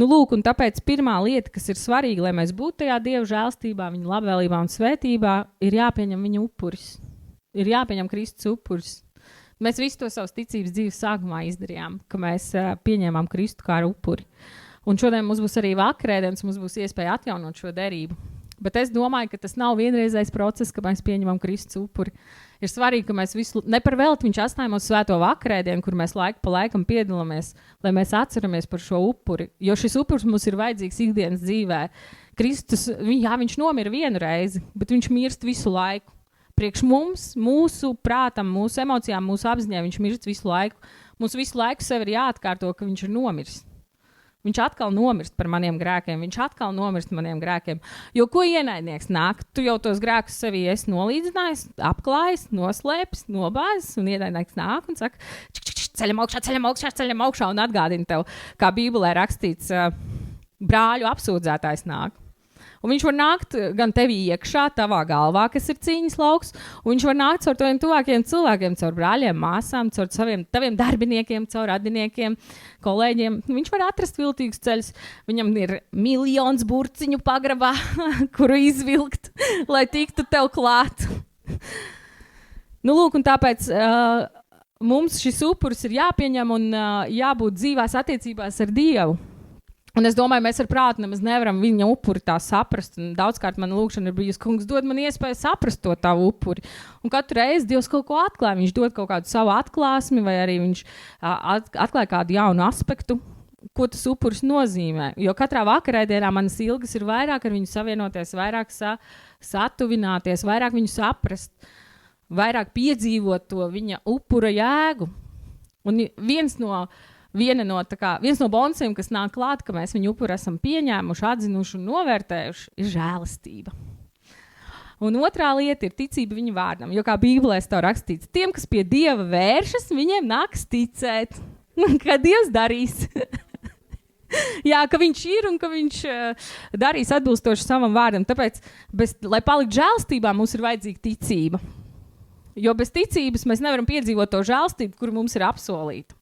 lūk, un tāpēc pirmā lieta, kas ir svarīga, lai mēs būtu tajā Dieva žēlstībā, viņa labvēlībā un svētībā, ir jāpieņem viņa upuris. Ir jāpieņem Kristus upuris. Mēs visu to savas ticības dzīves sākumā izdarījām, ka mēs pieņēmām Kristu kā upuri. Un šodien mums būs arī vakarēdienas, mums būs iespēja atjaunot šo derību. Bet es domāju, ka tas nav vienreizējs process, ka mēs pieņemam Kristus upuri. Ir svarīgi, ka mēs visu, ne par velti viņš atstāja mums svēto vakarēdienu, kur mēs laiku pa laikam piedalāmies, lai mēs atceramies par šo upuri. Jo šis upuris mums ir vajadzīgs ikdienas dzīvē. Kristus, viņš nomira vienu reizi, bet viņš mirst visu laiku. Priekš mums, mūsu prātam, mūsu emocijām, mūsu apziņai viņš mirst visu laiku. Mums visu laiku sev ir jāatkārto, ka viņš ir nomiris. Viņš atkal nomirst par maniem grēkiem. Viņš atkal nomirst maniem grēkiem. Jo ko ienaidnieks nāk? Tu jau tos grēkus sevī esi nolīdzinājis, apklājis, noslēpis, nobāzis, un ienaidnieks nāk un saka, ceļam augšā un atgādina tev, kā Bībelē rakstīts, brāļu apsūdzētājs nāk. Un viņš var nākt gan tevī iekšā, tavā galvā, kas ir cīņas lauks, un viņš var nākt caur taviem tuvākiem cilvēkiem, caur brāļiem, māsām, caur taviem darbiniekiem, caur radiniekiem, kolēģiem. Viņš var atrast viltīgus ceļus. Viņam ir miljons burciņu pagrabā, kuru izvilkt, lai tiktu tev klāt. Nu, lūk, un tāpēc mums šis upuris ir jāpieņem un jābūt dzīvās attiecībās ar Dievu. Un es domāju, mēs ar prātu nemaz nevaram viņa upuri tā saprast. Un daudzkārt man lūkšana ir bijusi, kungs, dod man iespēju saprast to tavu upuri. Un katru reizi Dievs kaut ko atklāja. Viņš dod kaut kādu savu atklāsmi, vai arī viņš atklāja kādu jaunu aspektu, ko tas upuris nozīmē. Jo katrā vakarēdienā manas ilgas ir vairāk ar viņu savienoties, vairāk satuvināties, vairāk viņu saprast, vairāk piedzīvot to viņa upura jēgu. Un viens no bonusiem, kas nāk klāt, ka mēs viņu upuri esam pieņēmuši, atzinuši un novērtējuši, ir žēlastība. Un otrā lieta ir ticība viņa vārdam, jo kā Bībelē stāv rakstīts, tiem, kas pie Dieva vēršas, viņiem nāks ticēt, ka Dievs darīs. Jā, ka viņš ir un ka viņš darīs atbilstoši savam vārdam. Tāpēc, lai palikt žēlastībā, mums ir vajadzīga ticība. Jo bez ticības mēs nevaram piedzīvot to žēlastību, kuru mums ir apsolīta.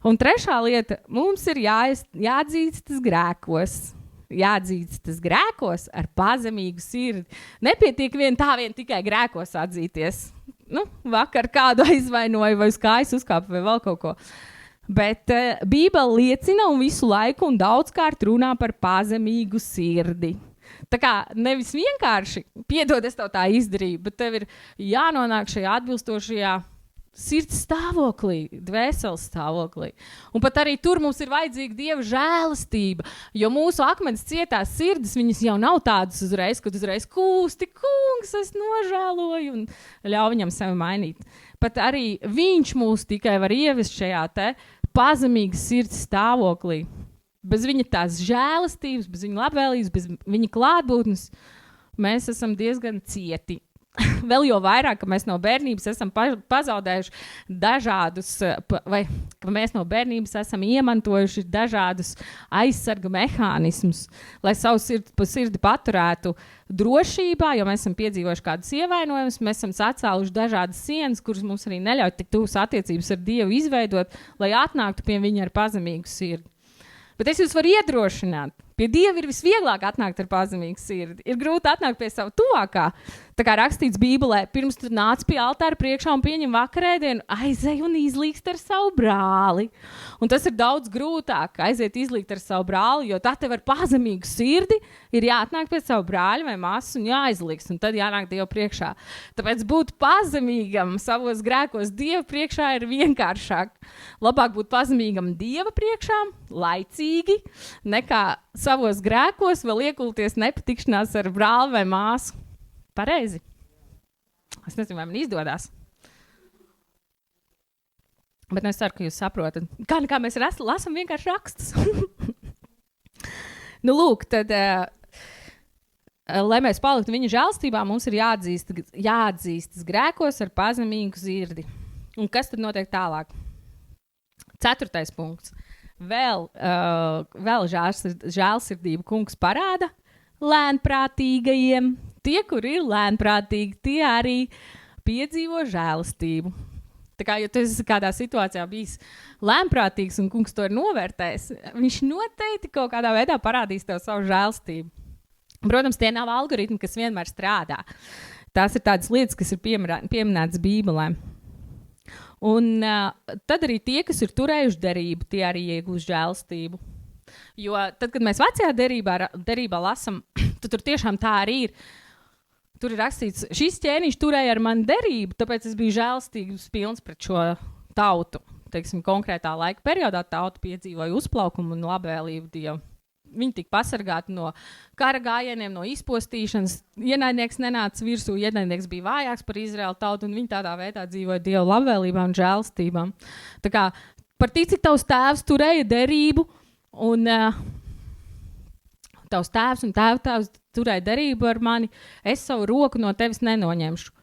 Un trešā lieta, mums ir jāatzīstas grēkos. Jāatzīstas grēkos ar pazemīgu sirdi. Nepietiek vien tikai grēkos atzīties. Nu, vakar kādu aizvainoju vai uz kājas uzkāpu vai vēl kaut ko. Bet Bībele liecina un visu laiku un daudzkārt runā par pazemīgu sirdi. Tā kā nevis vienkārši, piedod, es tev tā izdarīju, bet tev ir jānonāk šajā atbilstošajā sirds stāvoklī, dvēseles stāvoklī. Un pat arī tur mums ir vajadzīga Dieva žēlastība, jo mūsu akmens cietās sirdis, viņas jau nav tādas uzreiz, kad uzreiz kūsti, kungs, es nožēloju un ļauj viņam sevi mainīt. Pat arī viņš mūs tikai var ievest šajā te pazemīgas sirds stāvoklī. Bez viņa tās žēlastības, bez viņa labvēlības, bez viņa klātbūtnes, mēs esam diezgan cieti. Vēl jau vairāk, ka mēs no bērnības esam pazaudējuši dažādus, vai ka mēs no bērnības esam iemantojuši dažādus aizsarga mehānismus, lai savu sirdi paturētu drošībā, jo mēs esam piedzīvojuši kādus ievainojumus, mēs esam sacēluši dažādas sienas, kuras mums arī neļauj tik tuvas attiecības ar Dievu izveidot, lai atnāktu pie viņa ar pazemīgu sirdi. Bet es jūs varu iedrošināt. Pie Dieva ir visvieglāk atnākt ar pazemīgu sirdi. Ir grūti atnākt pie sava tuvākā. Tā kā rakstīts Bībelē, pirms tu nāc pie altāra priekšā un pieņem vakarēdienu, aizej un izlīgst ar savu brāli. Un tas ir daudz grūtāk, aiziet izlīgt ar savu brāli, jo tā tev ar pazemīgu sirdi ir jāatnāk pie savu brāļu vai māsas un jāizlīgst, un tad jānāk Dievu priekšā. Tāpēc būt pazemīgam savos grēkos Dievu priekšā ir vienkāršāk. Labāk būt pazemīgam Dieva priekšā, laicīgi, nekā savos grēkos vēl iekulties nepatikšanās ar brāli vai māsu. Pareizi. Es nezinu, vai man izdodas. Bet es ceru, ka jūs saprotat. Kā mēs lasam vienkārši rakstus. Nu, lūk, tad, lai mēs paliktu viņa žēlstībā, mums ir jāatzīstas grēkos ar pazemīgu sirdi. Un kas tad notiek tālāk? 4. punkts. Vēl žēlsirdību kungs parāda lēnprātīgajiem. Tie, kur ir lēnprātīgi, tie arī piedzīvo žēlastību. Tā kā, ja tu esi kādā situācijā bijis lēnprātīgs un kungs to ir novērtējis, viņš noteikti kaut kādā veidā parādīs tev savu žēlastību. Protams, tie nav algoritmi, kas vienmēr strādā. Tās ir tādas lietas, kas ir pieminētas Bībelē. Un tad arī tie, kas ir turējuši derību, tie arī iegūst žēlastību. Jo tad, kad mēs vecajā derībā lasam, tad tur tiešām tā arī ir. Tur ir rakstīts, šis ķēniņš turēja ar mani derību, tāpēc es biju žēlastīgs pilns pret šo tautu. Teiksim, konkrētā laika periodā tauta piedzīvoja uzplaukumu un labvēlību Dievu. Viņi tika pasargāti no kara gājieniem, no izpostīšanas. Ienaidnieks nenāca virsū, ienaidnieks bija vājāks par Izraēlu tautu, un viņi tādā veidā dzīvoja Dieva labvēlībā un žēlastībām. Tā kā par tik, cik tavs tēvs turēja derību, un tavs tēvs un tēvs turēja derību ar mani, es savu roku no tevis nenoņemšu.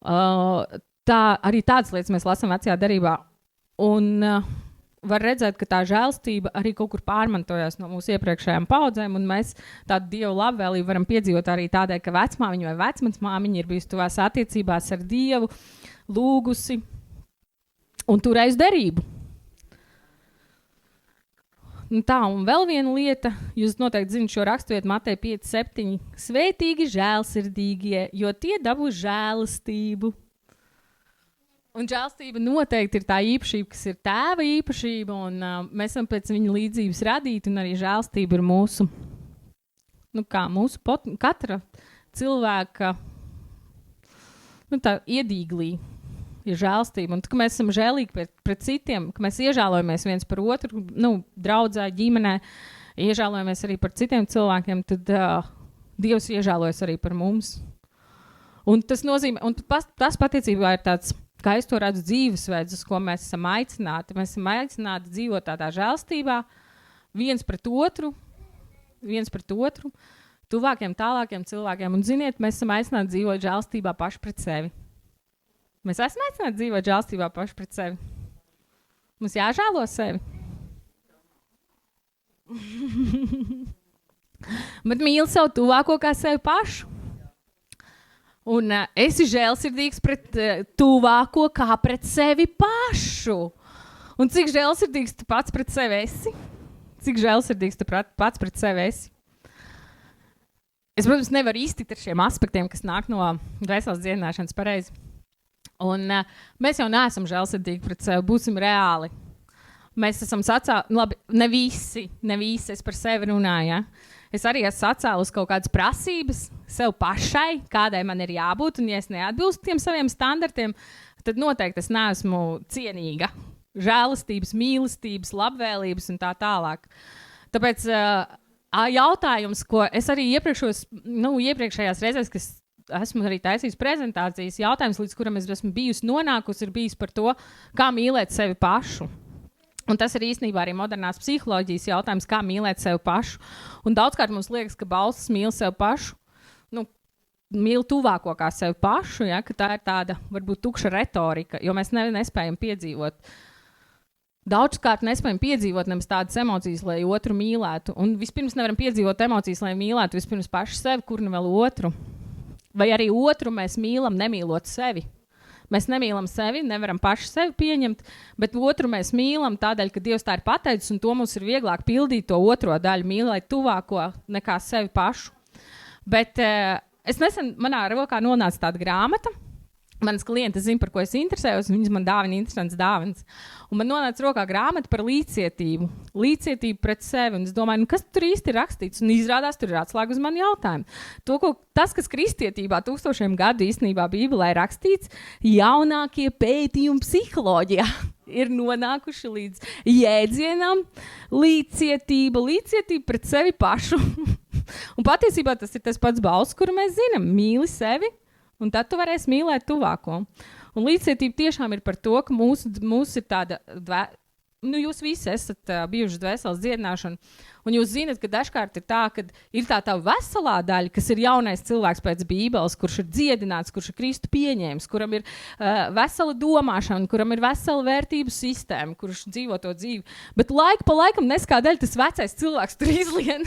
Arī tādas lietas mēs lasām vecajā derībā. Un var redzēt, ka tā žēlastība arī kaut kur pārmantojās no mūsu iepriekšējām paudzēm, un mēs tādu Dievu labvēlību varam piedzīvot arī tādēļ, ka vecmāmiņa vai vecmāmiņa ir bijusi tuvās attiecībās ar Dievu, lūgusi un turējusi derību. Un tā, un vēl viena lieta, jūs noteikti zināt šo raksturvietu Mateja 5:7. Svētīgi žēlsirdīgie, jo tie dabūs žēlastību. Un žēlastība noteikti ir tā īpašība, kas ir tēva īpašība, un mēs esam pēc viņa līdzības radīti, un arī žēlastība ir mūsu katra cilvēka tā iedīglī ir žēlastība. Un kad mēs esam žēlīgi pret citiem, ka mēs iežēlojamies viens par otru, draudzē, ģimenē, iežēlojamies arī par citiem cilvēkiem, tad Dievs iežēlojas arī par mums. Un tas nozīmē, un tas patiecībā ir tāds, kā es to redzu, dzīvesveids, uz ko mēs esam aicināti. Mēs esam aicināti dzīvot tādā žēlastībā, viens pret otru, tuvākiem, tālākiem cilvēkiem. Un ziniet, mēs esam aicināti dzīvot žēlastībā paši pret sevi. Mēs esam aicināti dzīvot žēlastībā paši pret sevi. Mums jāžēlo sevi. Bet mīli savu tuvāko kā sevi pašu. Un esi žēlsirdīgs pret tuvāko kā pret sevi pašu. Un cik žēlsirdīgs tu pats pret sevi esi? Cik žēlsirdīgs tu pats pret sevi esi? Es, protams, nevaru iztikt ar šiem aspektiem, kas nāk no dvēseles dziedināšanas pareizi. Un mēs jau neesam žēlsirdīgi pret sevi, būsim reāli. Mēs esam labi, ne visi, es par sevi runāju, ja? Es arī esmu sacēlus kaut kādas prasības sev pašai, kādai man ir jābūt, un ja es neatbilstu tiem saviem standartiem, tad noteikti es neesmu cienīga žēlastības, mīlestības, labvēlības un tā tālāk. Tāpēc jautājums, ko es arī iepriekšējās reizēs, kas esmu arī taisījis prezentācijas, jautājums, līdz kuram es esmu bijusi nonākusi, ir bijis par to, kā mīlēt sevi pašu. Un tas ir īstenībā arī modernās psiholoģijas jautājums, kā mīlēt sevi pašu. Un daudzkārt mums liekas, ka balsis mīl sevi pašu, mīl tuvāko kā sevi pašu, ja, ka tā ir tāda, varbūt, tukša retorika, jo mēs nespējam piedzīvot. Daudzkārt nespējam piedzīvot nemaz tādas emocijas, lai otru mīlētu. Un vispirms nevaram piedzīvot emocijas, lai mīlētu vispirms pašu sevi, kur nu vēl otru. Vai arī otru mēs mīlam, nemīlot sevi. Mēs nemīlam sevi, nevaram paši sevi pieņemt, bet otru mēs mīlam tādēļ, ka Dievs tā ir pateicis, un to mums ir vieglāk pildīt to otro daļu, mīlēt tuvāko nekā sevi pašu. Bet es nesen manā rokā nonāca tāda grāmata. Manas klientes zina, par ko es interesējos, un viņas man dāvina interesants dāvins. Un man nonāca rokā grāmata par līdzcietību. Līdzcietību pret sevi. Un es domāju, kas tur īsti ir rakstīts? Un izrādās, tur ir atslēga uz mani jautājumu. Tas, kas kristietībā 1000 gadu īstenībā Bībelē ir rakstīts, jaunākie pētījumi psiholoģijā ir nonākuši līdz jēdzienam līdzcietība pret sevi pašu. Un patiesībā tas ir tas pats balss, kuru mēs zinām. Mīli sevi. Un tad tu varēsi mīlēt tuvāko. Un līdzcietība tiešām ir par to, ka mūsu ir tāda, jūs visi esat bijuši dvēseles dziedināšana, un jūs zinat, ka dažkārt ir tā, ka ir tā veselā daļa, kas ir jaunais cilvēks pēc Bībeles, kurš ir dziedināts, kurš ir Kristu pieņēmis, kuram ir vesela domāšana, kuram ir vesela vērtību sistēma, kurš dzīvo to dzīvi. Bet laiku pa laikam neskādēļ tas vecais cilvēks tur izlien.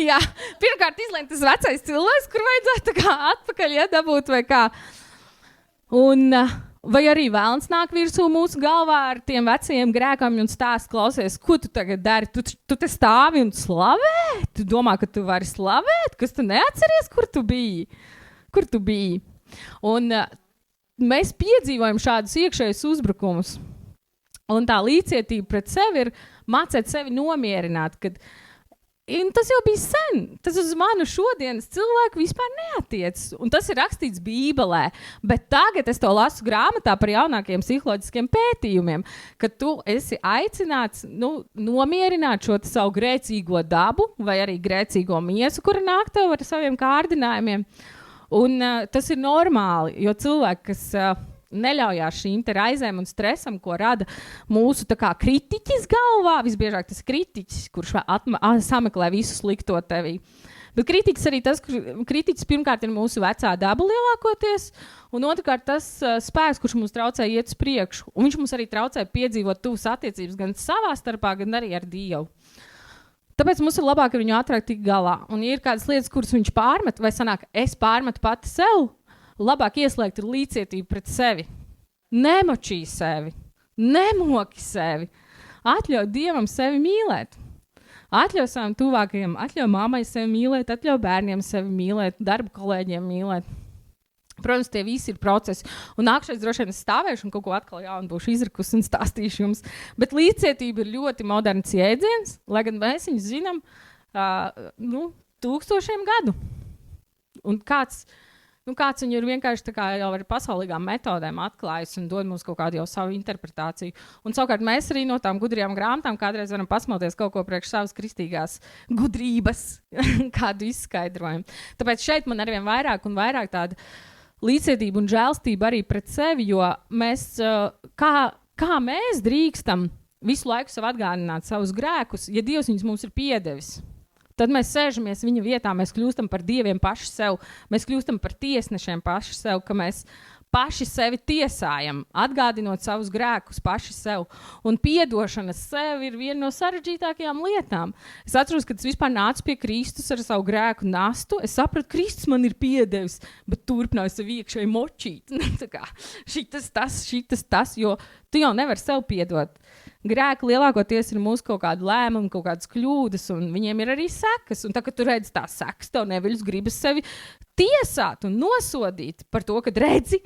Jā, pirmkārt izlien tas vecais cilvēks, kur vajadzētu kā atpakaļ dabūt vai kā. Un, vai arī vēlns nāk virsū mūsu galvā ar tiem vecajiem grēkām un stāst, klausies, ko tu tagad dari? Tu te stāvi un slavē? Tu domā, ka tu vari slavēt? Kas tu neatceries, kur tu biji? Un mēs piedzīvojam šādus iekšējus uzbrukumus. Un tā līdzcietība pret sevi ir mācīt sevi nomierināt, kad tas jau bija sen. Tas uz manu šodienas cilvēku vispār neatiecas. Un tas ir rakstīts Bībelē. Bet tagad es to lasu grāmatā par jaunākiem psiholoģiskiem pētījumiem, ka tu esi aicināts nomierināt šo savu grēcīgo dabu vai arī grēcīgo miesu, kura nāk tev ar saviem kārdinājumiem. Un tas ir normāli, jo cilvēki, kas neļaujās šīm te raizēm un stresam, ko rada mūsu tā kā kritiķis galvā, visbiežāk tas kritiķis, kurš sameklē visu slikto tevī. Bet kritiķis arī tas, kritiķis pirmkārt ir mūsu vecā daba lielākoties, un otrkārt tas spēks, kurš mums traucē iet uz priekšu. Un viņš mums arī traucē piedzīvot tuvas attiecības gan savā starpā, gan arī ar Dievu. Tāpēc mums ir labāk ar viņu ātrāk tik galā. Un ja ir kādas lietas, kuras viņš pārmet, vai sanāk, es pārmetu pati sev, labāk ieslēgt ir līdzcietība pret sevi. Nemočī sevi. Nemoki sevi. Atļauj Dievam sevi mīlēt. Atļauj savam tuvākajam, atļauj mammai sevi mīlēt, atļauj bērniem sevi mīlēt, darba kolēģiem mīlēt. Protams, tie visi ir procesi. Un nākšais droši vien es stāvēšu un kaut ko atkal jaunu būšu izrakusi un stāstīšu jums. Bet līdzcietība ir ļoti moderns jēdziens, lai gan mēs viņu zinām tūkstošiem gadu. Un kāds viņu ir vienkārši tā kā jau ar pasaulīgām metodēm atklājis un dod mums kaut kādu jau savu interpretāciju. Un savukārt mēs arī no tām gudrajām grāmatām kādreiz varam pasmalties kaut ko priekš savas kristīgās gudrības, kādu izskaidrojumu. Tāpēc šeit man arvien vairāk un vairāk tāda līdzcietība un žēlstība arī pret sevi, jo mēs, kā mēs drīkstam visu laiku sev atgādināt savus grēkus, ja Dievs viņus mums ir piedevis. Tad mēs sēžamies viņa vietā, mēs kļūstam par dieviem paši sev, mēs kļūstam par tiesnešiem paši sev, ka mēs paši sevi tiesājam, atgādinot savus grēkus paši sev. Un piedošana sev ir viena no sarežģītākajām lietām. Es atceros, kad es vispār nācu pie Kristus ar savu grēku nastu, es sapratu, Kristus man ir piedevis, bet turpināju sev iekšēji močīt. šitas tas, jo tu jau nevari sev piedot. Grēki lielākoties ir mūsu kaut kāda lēmuma, kaut kādas kļūdas, un viņiem ir arī sekas. Un tā, kad tu redzi tās sekas, tev neviļas gribas sevi tiesāt un nosodīt par to, kad redzi,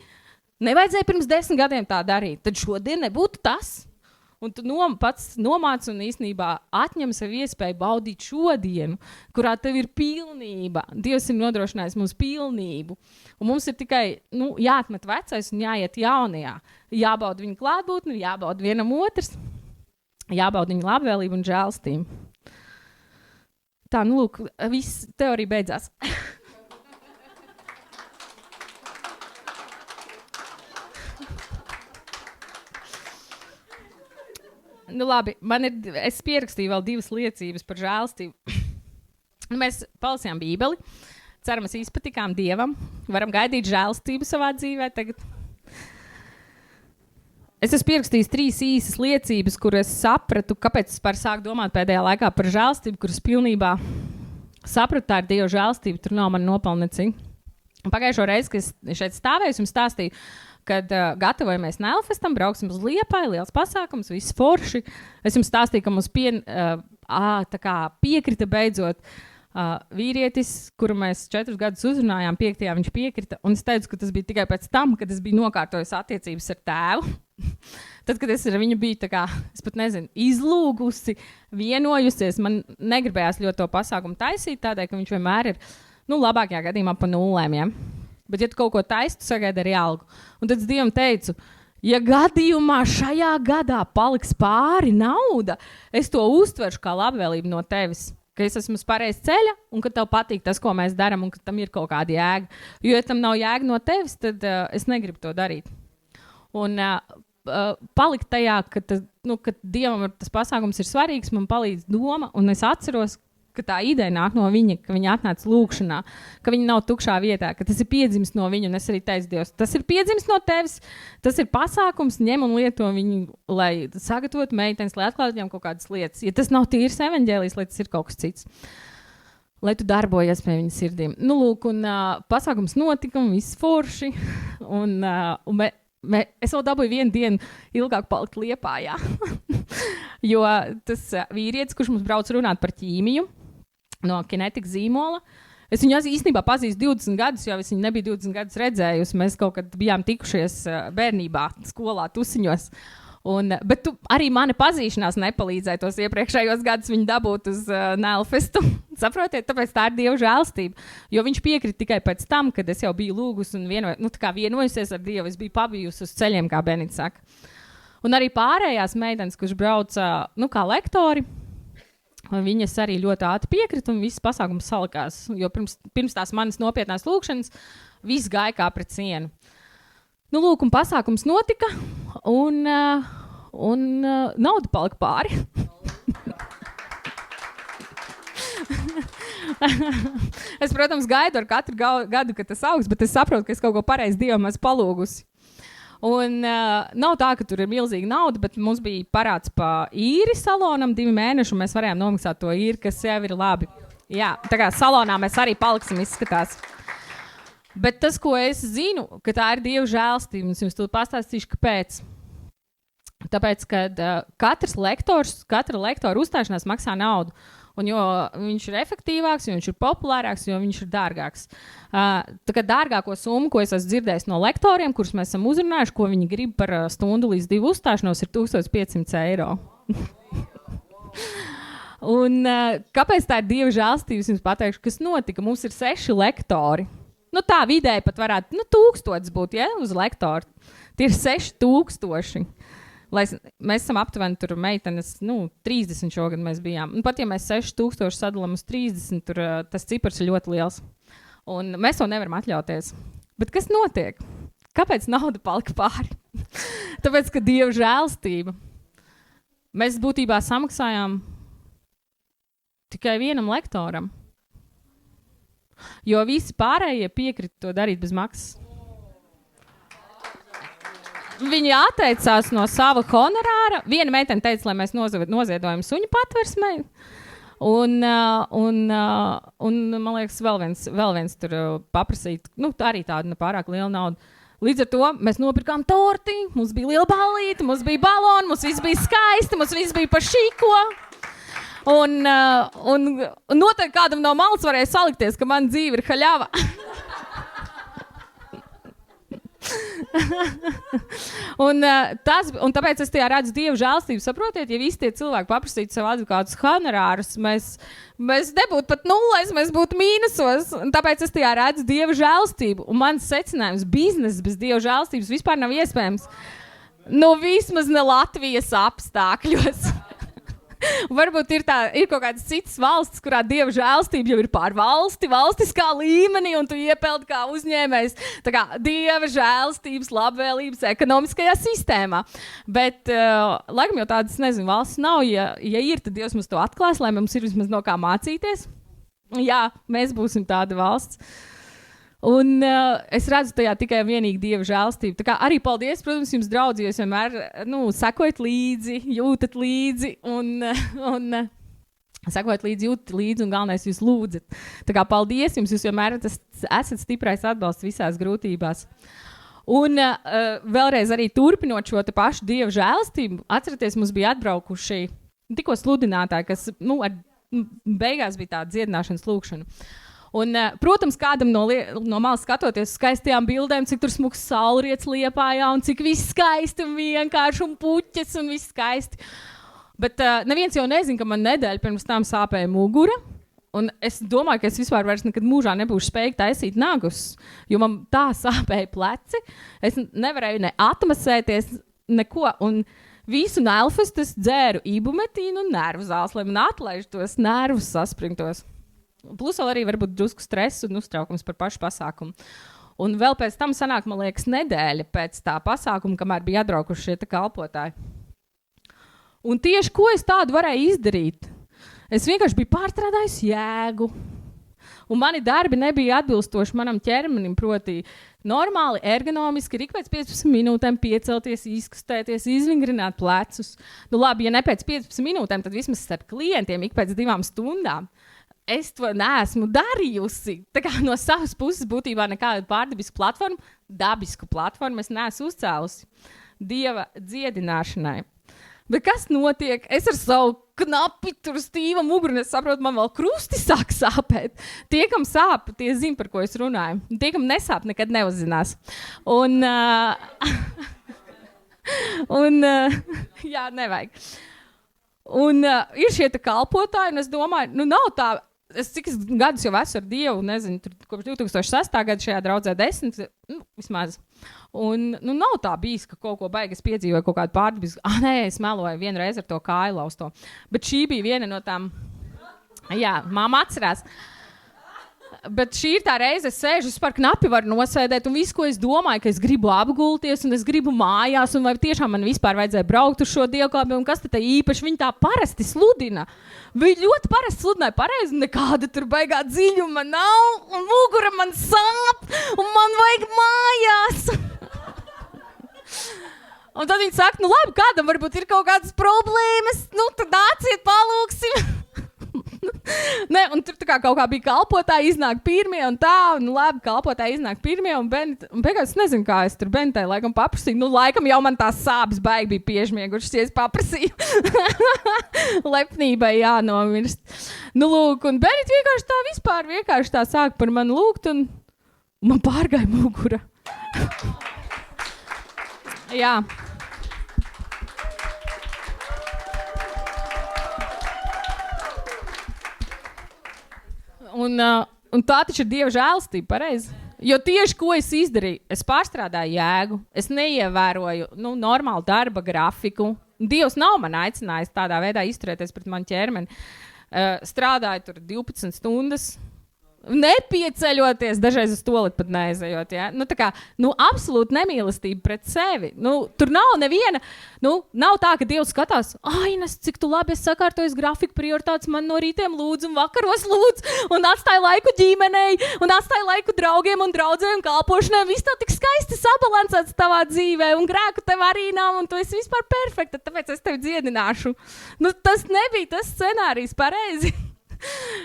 nevajadzēja pirms 10 gadiem tā darīt, tad šodien nebūtu tas. Un tu pats nomāc un īstenībā atņem sev iespēju baudīt šodienu, kurā tev ir pilnība. Dievs ir nodrošinājis mums pilnību. Un mums ir tikai jāatmet vecais un jāiet jaunajā. Jābauda viņa klātbūtni, jābauda vienam otrs. Jābauda viņa labvēlību un žēlstību. Tā, lūk, viss teorija beidzās. Labi, es pierakstīju vēl 2 liecības par žēlstību. Mēs palasījām Bībeli, ceram, mēs izpatikām Dievam, varam gaidīt žēlstību savā dzīvē tagad. Es esmu pierakstījis 3 īsas liecības, kur es sapratu, kāpēc es sāku domāt pēdējā laikā par žēlstību, kuras pilnībā sapratu, tā ir Dieva žēlstība, tur nav man nopelnecīgi. Pagājušo reizi, kad es šeit stāvēju, jums stāstīju, kad gatavojamies Nēlfestam, brauksim uz Liepāju, liels pasākums, viss forši. Es jums stāstīju, ka mums piekrita beidzot vīrietis, kuru mēs 4 gadus uzrunājām, 5. viņš piekrita, un es teicu, ka tas bija tikai pēc tam, kad es biju nokārtojis attiecības ar tēvu. Tad, kad es ar viņu biju, tā kā, es pat nezinu, izlūgusi, vienojusies, man negribējās ļoti to pasākumu taisīt, tādēļ, ka viņš vienmēr ir, labākajā gadījumā pa nulēm, ja? Bet, ja tu kaut ko taisi, tu sagaidi arī algu. Un tad es Dievam teicu, ja gadījumā šajā gadā paliks pāri nauda, es to uztveršu kā labvēlību no tevis. Ka es esmu uz pareiz ceļa un ka tev patīk tas, ko mēs daram un ka tam ir kaut kāda jēga. Jo, ja tam nav jēga no tevis, tad es negribu to darīt. Un palikt tajā, ka Dievam tas pasākums ir svarīgs, man palīdz doma, un es atceros, ka tā ideja nāk no viņa, ka viņa atnāca lūkšanā, ka viņa nav tukšā vietā, ka tas ir piedzimis no viņa, un es arī teicu Dievs, tas ir piedzimis no tevis, tas ir pasākums, ņem un lieto viņu, lai sagatavotu meitenes, lai atklātu viņam kaut kādas lietas. Ja tas nav tīrs evaņģēlijs, lai tas ir kaut kas cits, lai tu darbojies pie viņa sirdīm. Lūk, un pasākums notika, un viss forši, un es vēl dabūju 1 dienu ilgāk palikt Liepājā, jo tas vīrietis, kurš mums brauc runāt par ķīmiju, no Kinetika zīmola, Es viņu īstenībā pazīstu 20 gadus, jo es viņu nebiju 20 gadus redzējusi. Mēs kaut kad bijām tikušies bērnībā, skolā, tusiņos. Bet tu arī mani pazīšanās nepalīdzēja tos iepriekšējos gadus viņu dabūt uz Nelfestu. Saprotiet, tāpēc tā ir Dieva žēlstība. Jo viņš piekrita tikai pēc tam, kad es jau biju lūgus un vienojusies ar Dievu. Es biju pabijusi uz ceļiem, kā Benita saka. Un arī pārējās meitenes, kurš brauca, kā lektori, viņas arī ļoti ātri piekrita un viss pasākums salikās. Jo pirms tās manas nopietnās lūkšanas viss gāja kā pret sienu. Lūk, un pasākums notika, un nauda palika pāri. Es, protams, gaidu ar katru gadu, kad tas augs, bet es saprotu, ka es kaut ko pareizi Dievam esmu palūgusi. Un nav tā, ka tur ir milzīga nauda, bet mums bija parāds pa īri salonam 2 mēneši, un mēs varējām nomaksāt to īri, kas jau ir labi. Jā, tā kā salonā mēs arī paliksim, izskatās. Bet tas, ko es zinu, ka tā ir Dieva žēlstība, un es jums to pastāstīšu, kāpēc. Tāpēc, ka katra lektora uzstāšanās maksā naudu. Un jo viņš ir efektīvāks, jo viņš ir populārāks, jo viņš ir dārgāks. Tā kā dārgāko summu, ko es esmu dzirdējis no lektoriem, kurus mēs esam uzrunājuši, ko viņi grib par stundu līdz 2 uzstāšanos, ir 1500 eiro. Un kāpēc tā ir Dieva žēlstība? Es jums pateikšu, kas notika. Mums ir 6 lektori. Tā vidēji pat varētu 1000 būt, ja, uz lektoru. Tie ir 6000. Mēs esam aptuveni tur meitenes, 30 šogad mēs bijām. Un pat ja mēs 6000 sadalām uz 30, tur tas cipars ir ļoti liels. Un mēs to nevaram atļauties. Bet kas notiek? Kāpēc nauda palika pāri? Tāpēc, ka Dieva žēlstība. Mēs būtībā samaksājām tikai vienam lektoram. Jo visi pārējie piekrita to darīt bez maksas. Viņi atteicās no sava honorāra. Viena meitene teica, lai mēs noziedojam suņu patversmei. Un man liekas, vēl viens tur paprasīt, arī tāda nepārāk liela nauda. Līdz ar to mēs nopirkām torti, mums bija liela ballīte, mums bija baloni, mums viss bija skaisti, mums viss bija pa šiko. Un noteikti kādam no malas varēja salikties, ka man dzīve ir haļava. un tāpēc es tajā redzu Dieva žēlstību. Saprotiet, ja visi tie cilvēki paprasītu sev advokātus honorārus, mēs nebūtu pat nulēs, mēs būtu mīnusos. Un tāpēc es tajā redzu Dieva žēlstību. Un mans secinājums, bizness bez Dieva žēlstības vispār nav iespējams. Vismaz ne Latvijas apstākļos. Varbūt ir kaut kādas citas valstis, kurā Dieva žēlstība jau ir pār valstiskā līmenī, un tu iepeldi kā uzņēmējs tā kā Dieva žēlstības, labvēlības ekonomiskajā sistēmā. Bet, laikam jau tādas, valsts nav, ja ir, tad Dievs mums to atklās, lai mums ir vismaz no kā mācīties. Jā, mēs būsim tāda valsts. Un es redzu tajā tikai vienīgi Dieva žēlstību. Tā kā arī paldies, protams, jums, draudzi, jūs vienmēr sekojat līdzi, jūtat līdzi un sekojat līdzi, jūtat līdzi un galvenais jūs lūdzat. Tā kā paldies jums, jūs vienmēr esat stiprais atbalsts visās grūtībās. Un vēlreiz arī turpinot šo te pašu Dieva žēlstību, atceraties, mums bija atbraukuši tikko sludinātāji, kas beigās bija tāda dziedināšanas lūkšana. Un, protams, kādam no malas skatoties uz skaistajām bildēm, cik tur smuks saulriets Liepājā un cik viss skaisti un vienkārši un puķes un viss skaisti. Bet neviens jau nezina, ka man nedēļa pirms tam sāpēja mugura. Un es domāju, ka es vispār vairs nekad mūžā nebūšu spējīga taisīt nagus, jo man tā sāpēja pleci. Es nevarēju ne atmasēties, neko. Un visu Nelfestu es dzēru ibumetīnu un nervu zāles, lai man atlaiž tos nervus saspringtos. Plus vēl arī varbūt drusku stress un uztraukums par pašu pasākumu. Un vēl pēc tam sanāk, man liekas, nedēļa pēc tā pasākuma, kamēr bija atbraukuši šie kalpotāji. Un tieši ko es tādu varēju izdarīt? Es vienkārši biju pārstrādājusi jēgu. Un mani darbi nebija atbilstoši manam ķermenim, proti normāli, ergonomiski, ik pēc 15 minūtēm piecelties, izkustēties, izvingrināt plecus. Labi, ja ne pēc 15 minūtēm, tad vismaz starp klientiem ik pēc 2 stundām. Es to neesmu darījusi. Tā kā no savas puses būtībā nekādu pārdabisku platformu, dabisku platformu es neesmu uzcēlusi Dieva dziedināšanai. Bet kas notiek? Es ar savu knapi tur stīva muguru, un es saprotu, man vēl krusti sāk sāpēt. Tie, kam sāp, tie zina, par ko es runāju. Tie, kam nesāp, nekad neuzzinās. Jā, nevajag. Un ir šie te kalpotāji, un es domāju, nu nav tā, cik gadus jau esmu ar Dievu, nezinu, tur kopš 2006. Gada šajā draudzē 10, vismaz. Un nav tā bijis, ka kaut ko baigas piedzīvoju, kaut kādu pārdabisku. Nē, es meloju vienreiz ar to kāju lausto. Bet šī bija viena no tām, jā, māma atcerās. Bet šī ir tā reize, es sēžu, es par knapi varu nosēdēt, un visu, ko es domāju, ka es gribu apgulties, un es gribu mājās, un vai tiešām man vispār vajadzēja braukt uz šo dievkalpi, un kas te īpaši, viņi tā parasti sludina. Viņi ļoti parasti sludināja pareizi, nekāda tur baigā dziļuma nav, un mugura man sāp, un man vajag mājās. Un tad viņi saka, nu labi, kādam varbūt ir kaut kādas problēmas, nu tad nāciet, palūksim. Nē, un tur tā kā kaut kā bija kalpotāji, iznāk pirmie un tā, un labi, kalpotāji iznāk pirmie, un beigās es nezinu, kā es tur Benitei laikam paprasīju, nu laikam jau man tās sāpes baigi bija piežmiegušas, ja es paprasīju. Lepnībai jānomirst. Nu lūk, un Benita vienkārši tā vispār vienkārši tā sāk par mani lūgt, un man pārgāja mugura. Jā. Un tā taču ir Dieva žēlastība, pareizi. Jo tieši ko es izdarīju, es pārstrādāju jēgu, es neievēroju normālu darba grafiku. Dievs nav man aicinājis tādā veidā izturēties pret manu ķermeni. Strādāju tur 12 stundas, nepieceļoties, dažreiz uz toleti pat neaizejot. Ja? Tā kā, absolūti nemīlestība pret sevi. Tur nav neviena, nav tā, ka Dievs skatās, Ines, cik tu labi esi sakārtojis grafiku prioritātes, man no rītiem lūdz un vakaros lūdz, un atstāj laiku ģimenei, un atstāj laiku draugiem un draudzēm un kalpošanai, viss tā tik skaisti sabalansēts tavā dzīvē, un grēku tev arī nav, un tu esi vispār perfekta, tāpēc es tevi dziedināšu. Tas nebija tas scenārijs pareizi.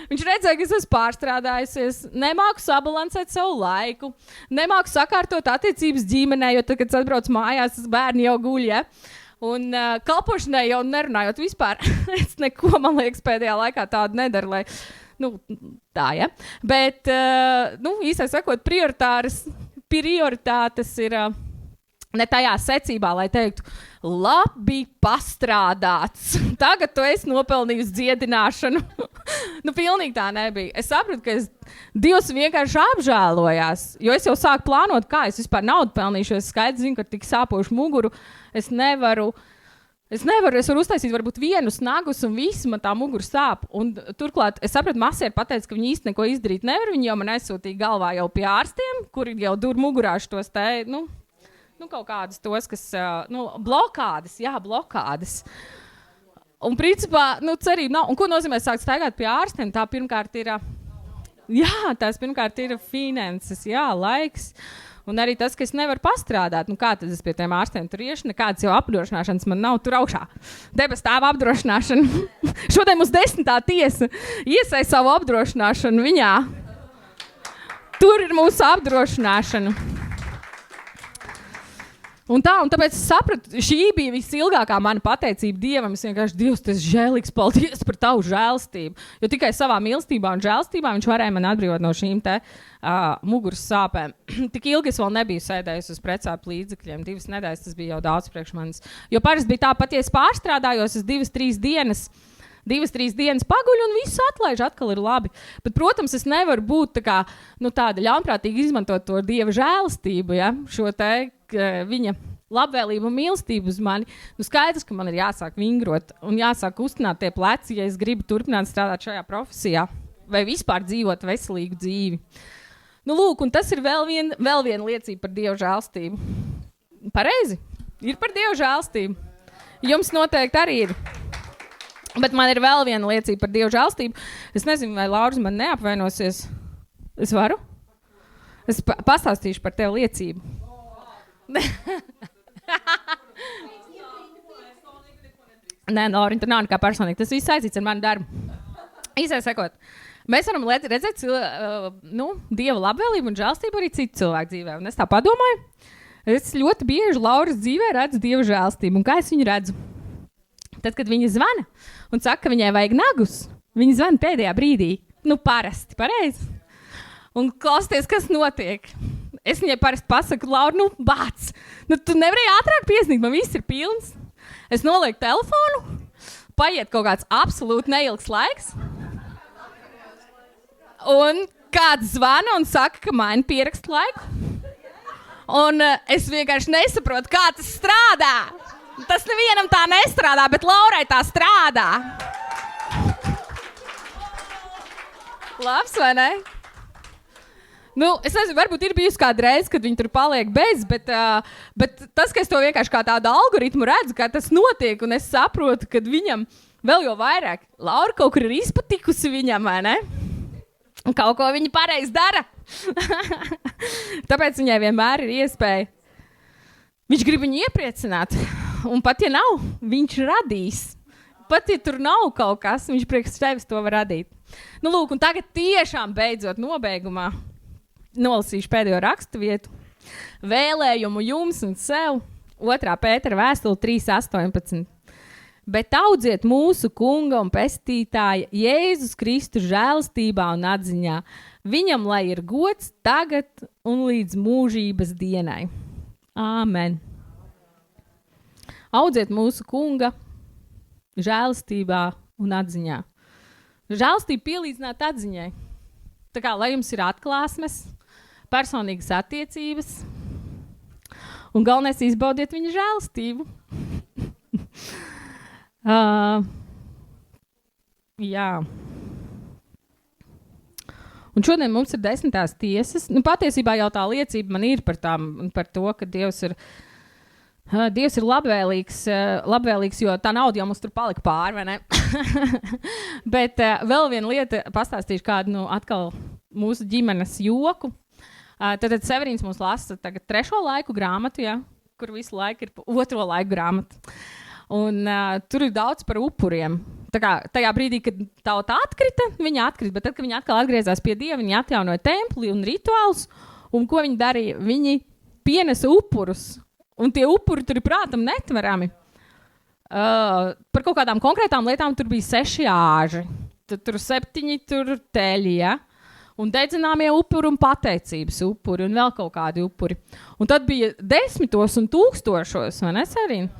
Viņš redzēja, ka es esmu pārstrādājusies, nemāku sabalansēt savu laiku, nemāku sakārtot attiecības ģimenē, jo tad, kad es atbraucu mājās, bērni jau guļ, ja? Un kalpošanai jau nerunājot vispār, es neko, man liekas, pēdējā laikā tādu nedaru, lai, tā, ja? Bet, īsai sakot, prioritātes ir ne tajā secībā, lai teiktu, labi pastrādāts. Tagad tu esi nopelnījusi dziedināšanu. Pilnīgi tā nebija. Es sapratu, ka Dievs vienkārši apžēlojās, jo es jau sāku plānot, kā es vispār naudu pelnīšu, es skaidri zinu, ka tik sāpošu muguru, es varu uztaisīt varbūt vienu snagus un viss man tā mugura sāp. Un turklāt es sapratu, masieri pateica, ka viņi īsti neko izdarīt nevar, viņi jau man aizsūtīja galvā jau pie ārstiem, kuri jau dur mugurā šos te, kaut kādus tos, kas, blokādes, jā, blokādes. Un principā, cerība nav. Un ko nozīmē sākt staigāt pie ārstiem? Tā pirmkārt ir, tās pirmkārt ir finanses, jā, laiks. Un arī tas, ka es nevaru pastrādāt. Kā tad es pie tiem ārstiem tur iešu? Nekādas jau apdrošināšanas man nav tur augšā. Debes tēva apdrošināšana. Šodien mums 10. tiesa iesai savu apdrošināšanu viņā. Tur ir mūsu apdrošināšana. Un tāpēc es sapratu, šī bija visilgākā mana pateicība Dievam. Es vienkārši, Dievs, tas žēlīgs, paldies par tavu žēlstību. Jo tikai savā mīlestībā un žēlstībā viņš varēja man atbrīvot no šīm te muguras sāpēm. Tik ilgi es vēl nebiju sēdējusi uz precāpu līdzekļiem. 2 nedēļas tas bija jau daudz priekš manis. Jo parasti bija tāpat, ja es pārstrādājos, es 2-3 dienas paguļu un visu atlaiž, atkal ir labi. Bet, protams, es nevaru būt tāda ļaunprātīgi izmantot to Dieva žēlastību, ja? Šo te viņa labvēlību un mīlestību uz mani. Skaidrs, ka man ir jāsāk vingrot un jāsāk kustināt tie pleci, ja es gribu turpināt strādāt šajā profesijā vai vispār dzīvot veselīgu dzīvi. Lūk, un tas ir vēl viena liecība par Dieva žēlastību. Pareizi? Ir par Dieva žēlastību. Jums noteikti arī ir. Bet man ir vēl viena liecība par Dieva žēlastību. Es nezinu, vai Lauris man neapvainosies. Es varu? Es pastāstīšu par tevi liecību. Nē, Laura, tur nav nekā personīgi. Tas viss saistīts ar manu darbu. Īsai sakot, mēs varam redzēt Dieva labvēlību un žēlastību arī citu cilvēku dzīvē. Un es tā padomāju, es ļoti bieži Lauras dzīvē redzu Dieva žēlastību. Un kā es viņu redzu? Tad, kad viņa zvana un saka, ka viņai vajag nagus, viņa zvana pēdējā brīdī. Parasti, pareizi. Un klausieties, kas notiek. Es viņai parasti pasaku, Laura, bāc. Tu nevarēji ātrāk piesnīt, man viss ir pilns. Es nolieku telefonu, paiet kaut kāds absolūti neilgs laiks. Un kāds zvana un saka, ka maina pierakstu laiku. Un es vienkārši nesaprotu, kā tas strādā. Tas nevienam tā nestrādā, bet Laurai tā strādā. Labs, vai ne? Es nezinu, varbūt ir bijusi kāda reize, kad viņi tur paliek bez, bet tas, ka es to vienkārši kā tādu algoritmu redzu, kā tas notiek, un es saprotu, ka viņam vēl jau vairāk. Laura kaut kur ir izpatikusi viņam, vai ne? Un kaut ko viņa pareizi dara. Tāpēc viņai vienmēr ir iespēja. Viņš grib viņu iepriecināt. Un pat, ja nav, viņš radīs. Pat, ja tur nav kaut kas, viņš priekš tevis to var radīt. Lūk, un tagad tiešām beidzot nobeigumā nolasīšu pēdējo rakstu vietu. Vēlējumu jums un sev. 2. Pētera vēstule 3.18. Bet audziet mūsu kunga un pestītāja Jēzus Kristu žēlastībā un atziņā. Viņam lai ir gods tagad un līdz mūžības dienai. Āmen. Audziet mūsu kunga žēlastībā un atziņā. Žēlastība pielīdzināt atziņai. Tā kā, lai jums ir atklāsmes, personīgas attiecības un galvenais izbaudiet viņa žēlastību. Jā. Un šodien mums ir 10. tiesas. Patiesībā jau tā liecība man ir par to, ka Dievs ir labvēlīgs, jo tā nauda jau mums tur palika pāri, vai ne? Bet vēl viena lieta, pastāstīšu kādu atkal mūsu ģimenes joku. Tad Severīns mums lasa tagad 3. laiku grāmatu, ja, kur visu laiku ir 2. laiku grāmatu. Un tur ir daudz par upuriem. Tā kā tajā brīdī, kad tauta atkrita, viņa atkrita, bet tad, kad viņi atkal atgriezās pie Dieva, viņi atjaunoja templi un rituālus, un ko viņi darīja? Viņi pienesa upurus, un tie upuri tur ir prātam netverami. Par kaut kādām konkrētām lietām tur bija 6 āži, tur 7 tur teļi, ja? Un dedzināmie upuri un pateicības upuri, un vēl kaut kādi upuri. Un tad bija 10 un 1000, vai ne, Sarīna?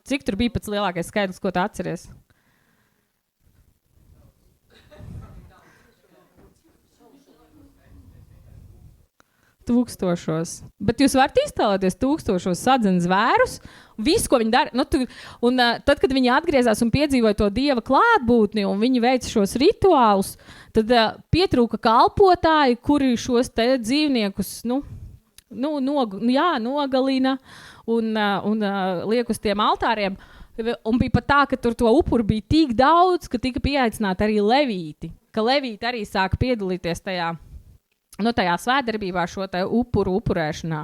Cik tur bija pats lielākais skaidrs, ko tu atceries? Tūkstošos. Bet jūs varat iztēloties 1000 sadzenes zvērus, visu, ko viņi dara. Tad, kad viņi atgriezās un piedzīvoja to Dieva klātbūtni un viņi veica šos rituālus, tad pietrūka kalpotāji, kuri šos te dzīvniekus nogalina un liek uz tiem altāriem. Un bija pat tā, ka tur to upuru bija tik daudz, ka tika pieaicināti arī levīti. Ka levīti arī sāka piedalīties tajā svētdarbībā šo te upuru upurēšanā.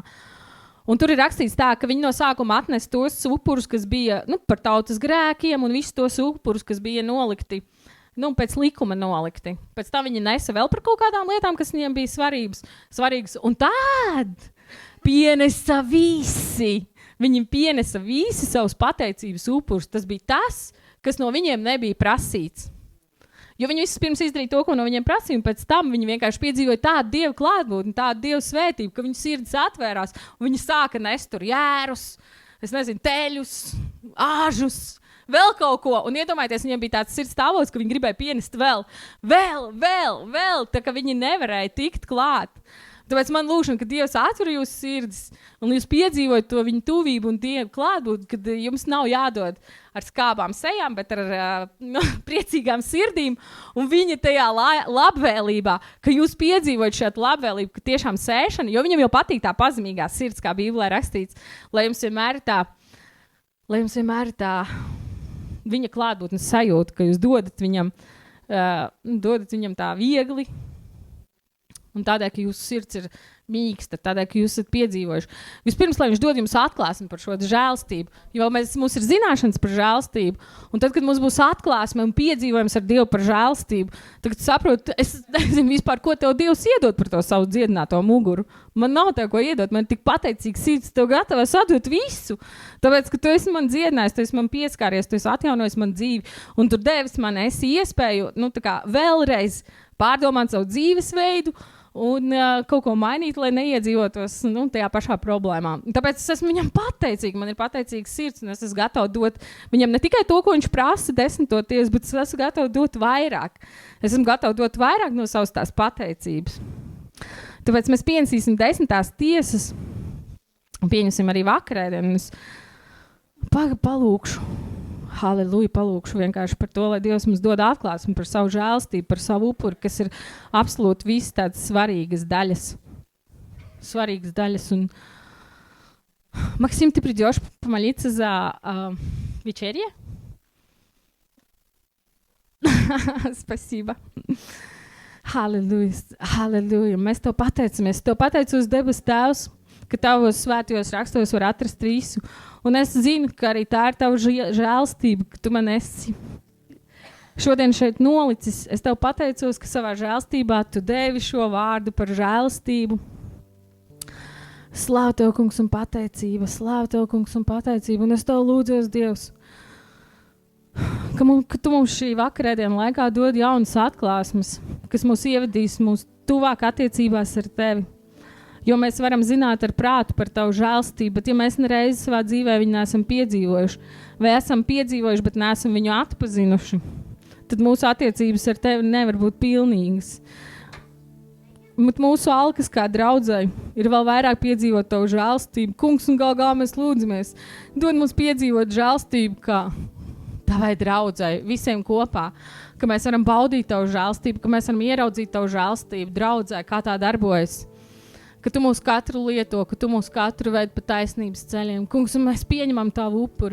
Un tur ir rakstīts tā, ka viņi no sākuma atnes tos upurus, kas bija par tautas grēkiem, un visus tos upurus, kas bija nolikti, pēc likuma nolikti. Pēc tam viņi nesa vēl par kaut kādām lietām, kas viņiem bija svarīgas. Un tad pienesa visi. Viņi pienesa visi savus pateicības upurus. Tas bija tas, kas no viņiem nebija prasīts. Jo viņi vispirms izdarīja to, ko no viņiem prasīja, un pēc tam viņi vienkārši piedzīvoja tādu Dievu klātbūtni, tādu Dievu svētību, ka viņu sirds atvērās, un viņi sāka nest tur jērus, teļus, āžus, vēl kaut ko. Un iedomājieties, viņiem bija tāds sirds stāvoklis, ka viņi gribēja pienest vēl, tā ka viņi nevarēja tikt klāt. Tāpēc man lūkšana, ka Dievs atver jūsu sirdis un jūs piedzīvojat to viņu tuvību un Dievu klātbūtni, kad jums nav jādod ar skābām sejām, bet ar priecīgām sirdīm un viņa tajā labvēlībā, ka jūs piedzīvojat šādu labvēlību, ka tiešām sēšana, jo viņam jau patīk tā pazemīgā sirds, kā Bībelē rakstīts, lai jums vienmēr ir tā viņa klātbūtnes sajūta, ka jūs dodat viņam tā viegli, Un tādēļ, ka jūsu sirds ir mīksta, tādēļ, ka jūs esat piedzīvojuši. Vispirms, lai viņš dod jums atklāsmi par šo žēlstību, jo mums ir zināšanas par žēlstību, un tad, kad mums būs atklāsme un piedzīvojums ar Dievu par žēlstību, tad saprotu, es nezinu vispār, ko tev Dievs iedod par to savu dziedināto muguru. Man nav tev ko iedot, man tik pateicīgs sirds, tev gatavs atdot visu, tāpēc, ka tu esi man dziedinājis, tu esi man pieskāries, tu esi atjaunojis man dzīvi, un tu devis man esi iespēju, tā kā vēlreiz pārdomāt savu dzīvesveidu, un kaut ko mainīt, lai neiedzīvotos tajā pašā problēmā. Tāpēc es esmu viņam pateicīga, man ir pateicīgs sirds, un es esmu gatava dot viņam ne tikai to, ko viņš prasa 10. tiesas, bet es esmu gatava dot vairāk. Es esmu gatava dot vairāk no savas tās pateicības. Tāpēc mēs pieņemsim 10. tiesas, un pieņemsim arī vakarēdienu, un es palūkšu. Halleluja, palūkšu vienkārši par to, lai Dievs mums dod atklāsmi par savu žēlstību, par savu upuri, kas ir absolūti visas tādas svarīgas daļas. Un Максим, ты придешь помолиться за вечерье? Спасибо. Halleluja. Mēs tev pateicamies. Tev pateicos, debes Tēvs, ka tavos svētajos rakstos var atrast visu. Un es zinu, ka arī tā ir tava žēlstība, ka tu man esi šodien šeit nolicis. Es tev pateicos, ka savā žēlstībā tu devi šo vārdu par žēlstību. Slāv tev, kungs, un pateicība. Un es tev lūdzos, Dievs, ka tu mums šī vakarēdiena laikā dod jaunas atklāsmes, kas mūs ievedīs mūsu tuvāk attiecībās ar tevi. Jo mēs varam zināt ar prātu par tavu žēlstību, bet ja mēs nereiz savā dzīvē viņu neesam piedzīvojuši, vai esam piedzīvojuši, bet neesam viņu atpazinuši, tad mūsu attiecības ar tevi nevar būt pilnīgas. Bet mūsu alkas kā draudzei ir vēl vairāk piedzīvot tavu žēlstību. Kungs, un galā mēs lūdzamies, dod mums piedzīvot žēlstību kā tavai draudzei, visiem kopā, ka mēs varam baudīt tavu žēlstību, ka mēs varam ieraudzīt tavu žēlstību draudzē, kā tā darbojas. Ka tu mūs katru lieto, ka tu mūs katru veid pa taisnības ceļiem. Kungs, un mēs pieņemam tavu upuri.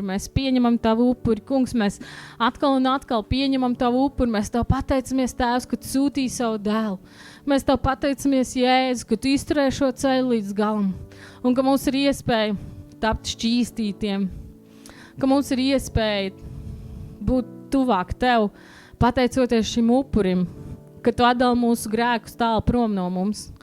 Kungs, mēs atkal un atkal pieņemam tavu upuri. Mēs tev pateicamies, Tēvs, ka tu sūtīji savu dēlu. Mēs tev pateicamies, Jēzus, ka tu izturēji šo ceļu līdz galam. Un ka mums ir iespēja tapt šķīstītiem. Ka mums ir iespēja būt tuvāk tev, pateicoties šim upurim. Ka tu atdali mūsu grēkus tālu prom no mums.